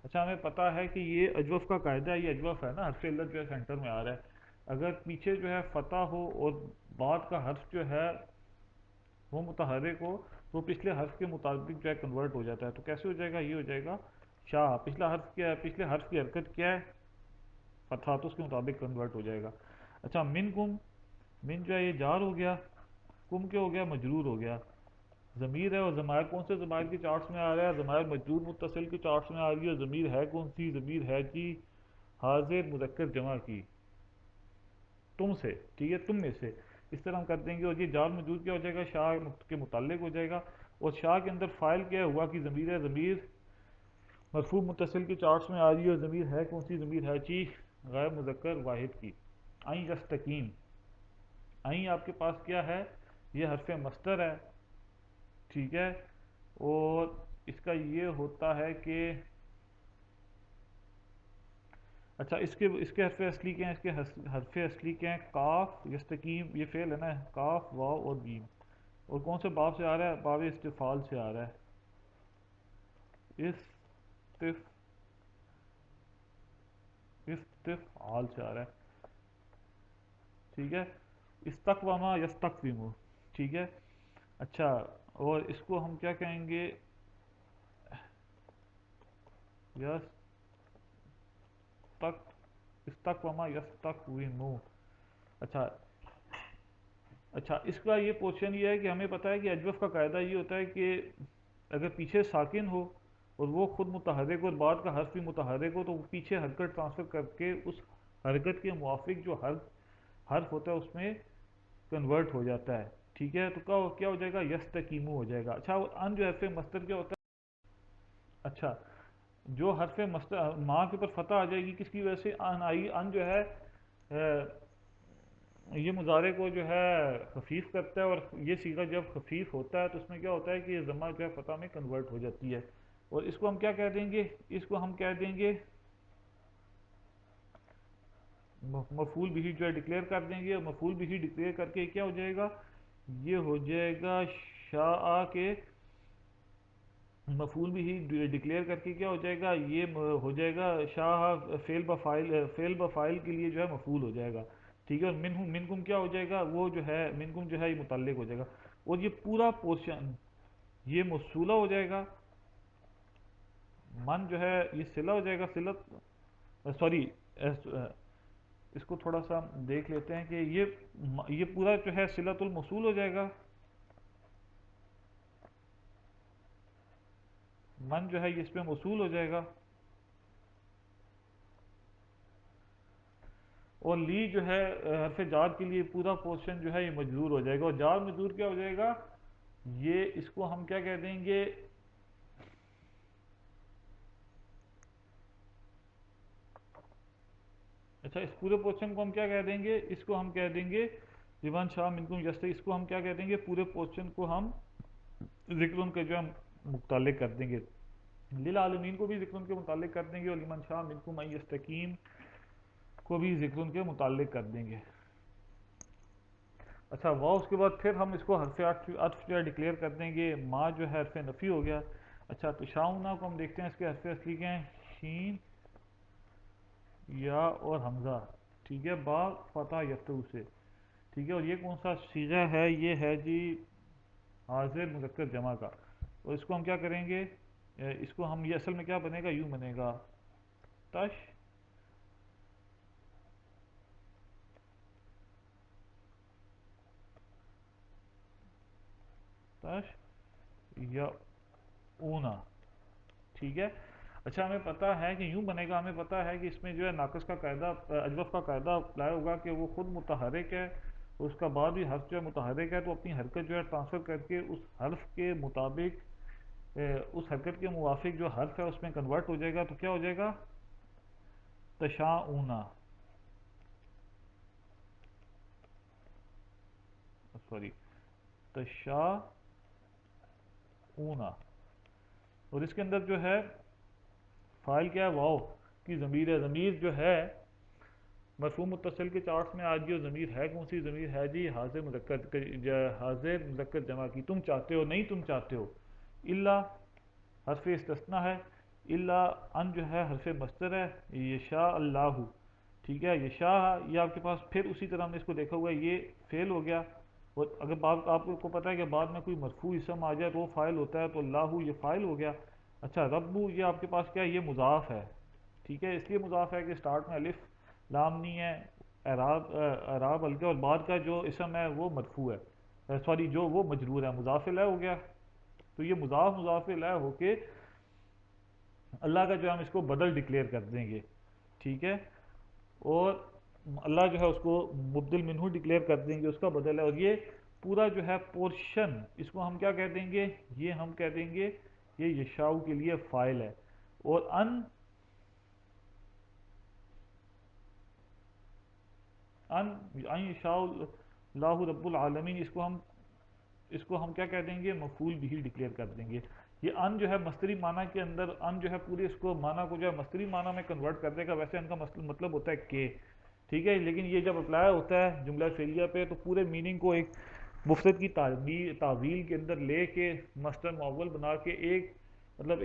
اچھا ہمیں پتہ ہے کہ یہ اجوف کا قاعدہ ہے، یہ اجوف ہے نا، حرف علت جو ہے سینٹر میں آ رہا ہے، اگر پیچھے جو ہے فتح ہو اور بعد کا حرف جو ہے وہ متحرک ہو تو پچھلے حرف کے مطابق جو ہے کنورٹ ہو جاتا ہے، تو کیسے ہو جائے گا، یہ ہو جائے گا شاہ، پچھلا حرف کیا ہے، پچھلے حرف کی حرکت کیا ہے، فتح، تو اس کے مطابق کنورٹ ہو جائے گا۔ اچھا من کم، من جو ہے یہ جار ہو گیا، کم کیا ہو گیا، مجرور ہو گیا، ضمیر ہے، اور ضمائر کون سے ضمائر کی چارٹس میں آ رہا ہے، ضمائر مجرور متصل کی چارٹس میں آ رہی ہے، ضمیر ہے کون سی، ضمیر ہے جی حاضر مذکر جمع کی، تم سے، ٹھیک ہے، تم میں سے، اس طرح ہم کر دیں گے، اور یہ جار مجرور کیا ہو جائے گا، شاہ کے متعلق ہو جائے گا، اور شاہ کے اندر فائل کیا ہوا کہ ضمیر ہے، ضمیر مرفوع متصل کی چارٹس میں آ رہی ہے، اور ضمیر ہے کون سی، ضمیر ہے جی غیر مذکر واحد کی، آئیں یستقیم، آئیں آپ کے پاس کیا ہے، یہ حرف مصدر ہے، ٹھیک ہے، اور اس کا یہ ہوتا ہے کہ اچھا اس کے حرف اصلی کیا ہیں، اس کے حرف اصلی کیا ہیں، کاف، یستقیم یہ فعل ہے نا، کاف واو اور جیم، اور کون سے باب سے آ رہا ہے، باب استفعال سے آ رہا ہے، استفعال سے آ رہا ہے، ٹھیک ہے، استقوامہ یستقویمو، ٹھیک ہے۔ اچھا اور اس کو ہم کیا کہیں گے، یس تک، استقوامہ یستقویمو، اچھا اچھا اس کا یہ پوزیشن یہ ہے کہ ہمیں پتہ ہے کہ اجوف کا قاعدہ یہ ہوتا ہے کہ اگر پیچھے ساکن ہو اور وہ خود متحرک اور بعد کا حرف بھی متحرک ہو تو وہ پیچھے حرکت ٹرانسفر کر کے اس حرکت کے موافق جو حرف ہوتا ہے اس میں کنورٹ ہو جاتا ہے، ٹھیک ہے، تو کیا ہو جائے گا، یستقیمو ہو جائے گا۔ اچھا اور ان جو حرف مصدر کیا ہوتا ہے، اچھا جو حرف مصدر ماں کے اوپر فتح آ جائے گی، کس کی وجہ سے ان آئی، ان جو ہے یہ مضارع کو جو ہے خفیف کرتا ہے، اور یہ صیغہ جب خفیف ہوتا ہے تو اس میں کیا ہوتا ہے کہ یہ ضمہ جو ہے فتح میں کنورٹ ہو جاتی ہے، اور اس کو ہم کیا کہہ دیں گے، اس کو ہم کہہ دیں گے مفعول بھی جو ہے ڈکلیئر کر دیں گے، اور مفعول بھی ڈکلیئر کر کے کیا ہو جائے گا، یہ ہو جائے گا شاء کے، مفعول بھی ڈکلیئر کر کے کیا ہو جائے گا، یہ ہو جائے گا شاہ فعل بفاعل کے لیے جو ہے مفعول ہو جائے گا، ٹھیک ہے، اور منکم کیا ہو جائے گا، وہ جو ہے منکم جو ہے یہ متعلق ہو جائے گا، اور یہ پورا پورشن یہ موصولہ ہو جائے گا، من جو ہے یہ صلہ ہو جائے گا، صلت، سوری اس کو تھوڑا سا دیکھ لیتے ہیں کہ یہ پورا جو ہے صلت الموصول ہو جائے گا، من جو ہے یہ اس پہ موصول ہو جائے گا، اور لی جو ہے حرف جار کے لیے پورا پورشن جو ہے یہ مجرور ہو جائے گا، اور جار مجرور کیا ہو جائے گا، یہ اس کو ہم کیا کہہ دیں گے، اچھا اس پورے پورشن کو ہم کیا کہہ دیں گے، اس کو ہم کہہ دیں گے لمن شاہ منکم یست، اس کو ہم کیا کہہ دیں گے، پورے پورشن کو ہم ذکر ان کے جو ہم متعلق کر دیں گے، للعالمین کو بھی ذکر ان کے متعلق کر دیں گے، اور لمن شاہ منکم ان یستقیم کو بھی ذکر ان کے متعلق کر دیں گے۔ اچھا واو اس کے بعد پھر ہم اس کو حرف عطف جو ہے ڈکلیئر کر دیں گے، ما جو ہے حرف نفی ہو گیا، اچھا تو شاؤنا کو ہم دیکھتے ہیں اس کے حرف اصلی کیا ہیں، شین یا اور حمزہ، ٹھیک ہے، با فتح یفتو سے، ٹھیک ہے، اور یہ کون سا صیغہ ہے، یہ ہے جی حاضر مذکر جمع کا، اور اس کو ہم کیا کریں گے، اس کو ہم یہ اصل میں کیا بنے گا، یوں بنے گا تش تش یا اونا، ٹھیک ہے۔ اچھا ہمیں پتہ ہے کہ یوں بنے گا، ہمیں پتہ ہے کہ اس میں جو ہے ناقص کا قاعدہ، اجوف کا قاعدہ اپلائی ہوگا کہ وہ خود متحرک ہے اس کا بعد بھی حرف جو ہے متحرک ہے تو اپنی حرکت جو ہے ٹرانسفر کر کے اس حرف کے مطابق اس حرکت کے موافق جو حرف ہے اس میں کنورٹ ہو جائے گا، تو کیا ہو جائے گا؟ تشاؤنا، سوری، تشاؤنا. اور اس کے اندر جو ہے فائل کیا ہے؟ واو کی ضمیر ہے. ضمیر جو ہے مرفوع متصل کے چارٹس میں آج جو ضمیر ہے کون سی ضمیر ہے جی؟ حاضر مذکر، حاضر مذکر جمع کی. تم چاہتے ہو، نہیں تم چاہتے ہو. الا حرف استثناء ہے. الا ان جو ہے حرف مصدر ہے. یشاء اللہ، ٹھیک ہے. یشاء یہ آپ کے پاس پھر اسی طرح ہم نے اس کو دیکھا ہوا ہے، یہ فعل ہو گیا. اور اگر آپ کو پتا ہے کہ بعد میں کوئی مرفوع اسم آ جائے تو وہ فاعل ہوتا ہے، تو اللہ یہ فاعل ہو گیا. اچھا ربو یہ آپ کے پاس کیا ہے؟ یہ مضاف ہے، ٹھیک ہے. اس لیے مضاف ہے کہ اسٹارٹ میں الف لام نہیں ہے، اعراب ہلکا، اور بعد کا جو اسم ہے وہ مرفوع ہے، سوری جو وہ مجرور ہے، مضاف الیہ ہو گیا. تو یہ مضاف الیہ ہو کے اللہ کا جو ہے ہم اس کو بدل ڈکلیئر کر دیں گے، ٹھیک ہے. اور اللہ جو ہے اس کو مبدل منہو ڈکلیئر کر دیں گے، اس کا بدل ہے. اور یہ پورا جو ہے پورشن، اس کو ہم کیا کہہ دیں گے؟ یہ ہم کہہ دیں گے یہ یشاؤ کے لیے فائل ہے. اور ان یشاء اللہ رب العالمین، اس کو ہم کیا کہہ دیں گے؟ مفعول بھی ڈکلیئر کر دیں گے. یہ ان جو ہے مصدری معنی کے اندر، ان جو ہے پورے اس کو معنی کو جو ہے مصدری معنی میں کنورٹ کر دے گا. ویسے ان کا مطلب ہوتا ہے کہ، ٹھیک ہے، لیکن یہ جب اپلائی ہوتا ہے جملہ فعلیہ پہ تو پورے میننگ کو ایک مفرد کی تعویل کے اندر لے کے مصدر معول بنا کے ایک مطلب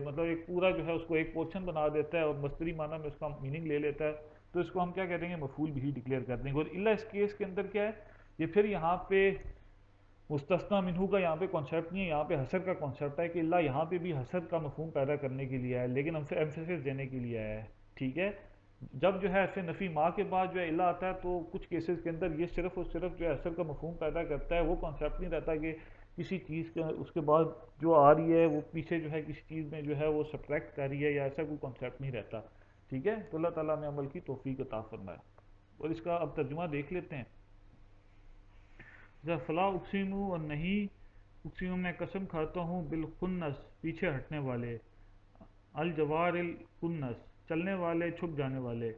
مطلب ایک پورا جو ہے اس کو ایک پورشن بنا دیتا ہے اور مصدری معنی میں اس کا میننگ لے لیتا ہے. تو اس کو ہم کیا کہہ دیں گے؟ مفعول بھی ڈکلیئر کر دیں گے. اور الا اس کیس کے اندر کیا ہے؟ یہ پھر یہاں پہ مستثنی منہو کا یہاں پہ کانسیپٹ نہیں ہے، یہاں پہ حصر کا کانسیپٹ ہے کہ اللہ یہاں پہ بھی حصر کا مفہوم پیدا کرنے کے لیے ہے، لیکن ہم سے ایمفیسس دینے کے لیے ہے، ٹھیک ہے. جب جو ہے ایسے نفی ما کے بعد جو ہے اللہ آتا ہے تو کچھ کیسز کے اندر یہ صرف اور صرف جو ہے حصر کا مفہوم پیدا کرتا ہے. وہ کانسیپٹ نہیں رہتا کہ کسی چیز کا اس کے بعد جو آ رہی ہے وہ پیچھے جو ہے کسی چیز میں جو ہے وہ سبٹریکٹ کر رہی ہے، یا ایسا کوئی کانسیپٹ نہیں رہتا، ٹھیک ہے. تو اللہ تعالیٰ نے عمل کی توفیق عطا فرمائے. اور اس کا اب ترجمہ دیکھ لیتے ہیں. جب فلا اقسیم، اور نہیں اقسیم میں قسم کھاتا ہوں، بالخنس پیچھے ہٹنے والے، الجوار الکنس چلنے والے، چھپ جانے والے،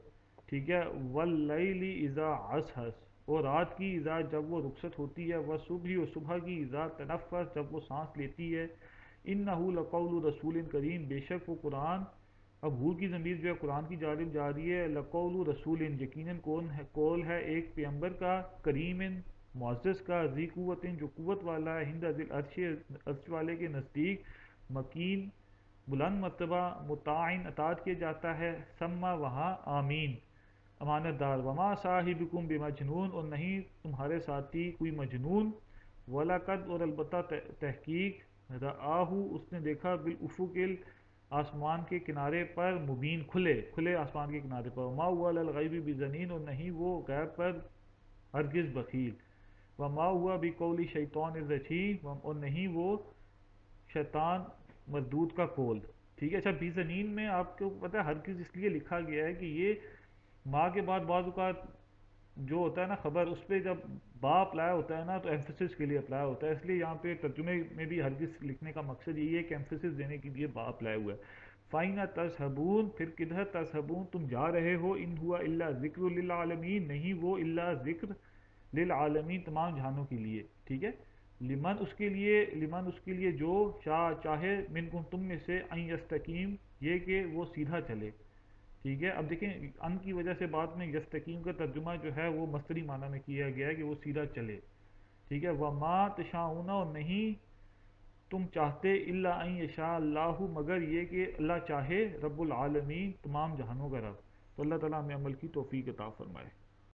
ٹھیک ہے. واللیل اذا عسعس اور رات کی اذا جب وہ رخصت ہوتی ہے، والصبح اور صبح کی اذا تنفس جب وہ سانس لیتی ہے. انہ لقول رسول کریم بے شک وہ قرآن، اب ہو کی ضمیر جو ہے قرآن کی جانب جا رہی ہے. لقول رسول یقیناً کون ہے، قول ہے ایک پیغمبر کا، کریم معزز کا، ذی قوت جو قوت والا ہے، ہند ذی العرش عرش والے کے نزدیک، مکین بلند مرتبہ، مطاعن اطاعت کیا جاتا ہے، سما وہاں آمین امانت دار. وما صاحبکم بمجنون اور نہیں تمہارے ساتھی کوئی مجنون. وَلَقَدْ اور البتہ تحقیق، رآہ اس نے دیکھا، بالافق آسمان کے کنارے پر، مبین کھلے آسمان کے کنارے پر. وما هو علی الغیب بضنین اور نہیں وہ غیب پر ہرگز بخیل. وما ہوا بقول شیطان الرجیم اور نہیں وہ شیطان مردود کا قول، ٹھیک ہے. اچھا بیزنین میں آپ کو پتہ ہے ہرگز اس لیے لکھا گیا ہے کہ یہ ماں کے بعد بعض اوقات جو ہوتا ہے نا خبر، اس پہ جب با اپلائی ہوتا ہے نا تو ایمفیسس کے لیے اپلائی ہوتا ہے، اس لیے یہاں پہ ترجمے میں بھی ہرگز لکھنے کا مقصد یہی ہے کہ ایمفیسس دینے کے لیے با اپلائی ہوا ہے. فائنہ تذہبون پھر کدھر تذہبون تم جا رہے ہو. ان ہوا الا ذکر للعالمین نہیں وہ الا ذکر للعالمین تمام جہانوں کے لیے، ٹھیک ہے. لمن اس کے لیے جو چاہے، منکم تم میں سے، ان یستقیم یہ کہ وہ سیدھا چلے، ٹھیک ہے. اب دیکھیں ان کی وجہ سے بعد میں یستقیم کا ترجمہ جو ہے وہ مصدری معنی میں کیا گیا ہے کہ وہ سیدھا چلے، ٹھیک ہے. وما تشاؤون اور نہیں تم چاہتے، الا ان یشاء اللہ مگر یہ کہ اللہ چاہے، رب العالمین تمام جہانوں کا رب. تو اللہ تعالیٰ ہمیں عمل کی توفیق عطا فرمائے.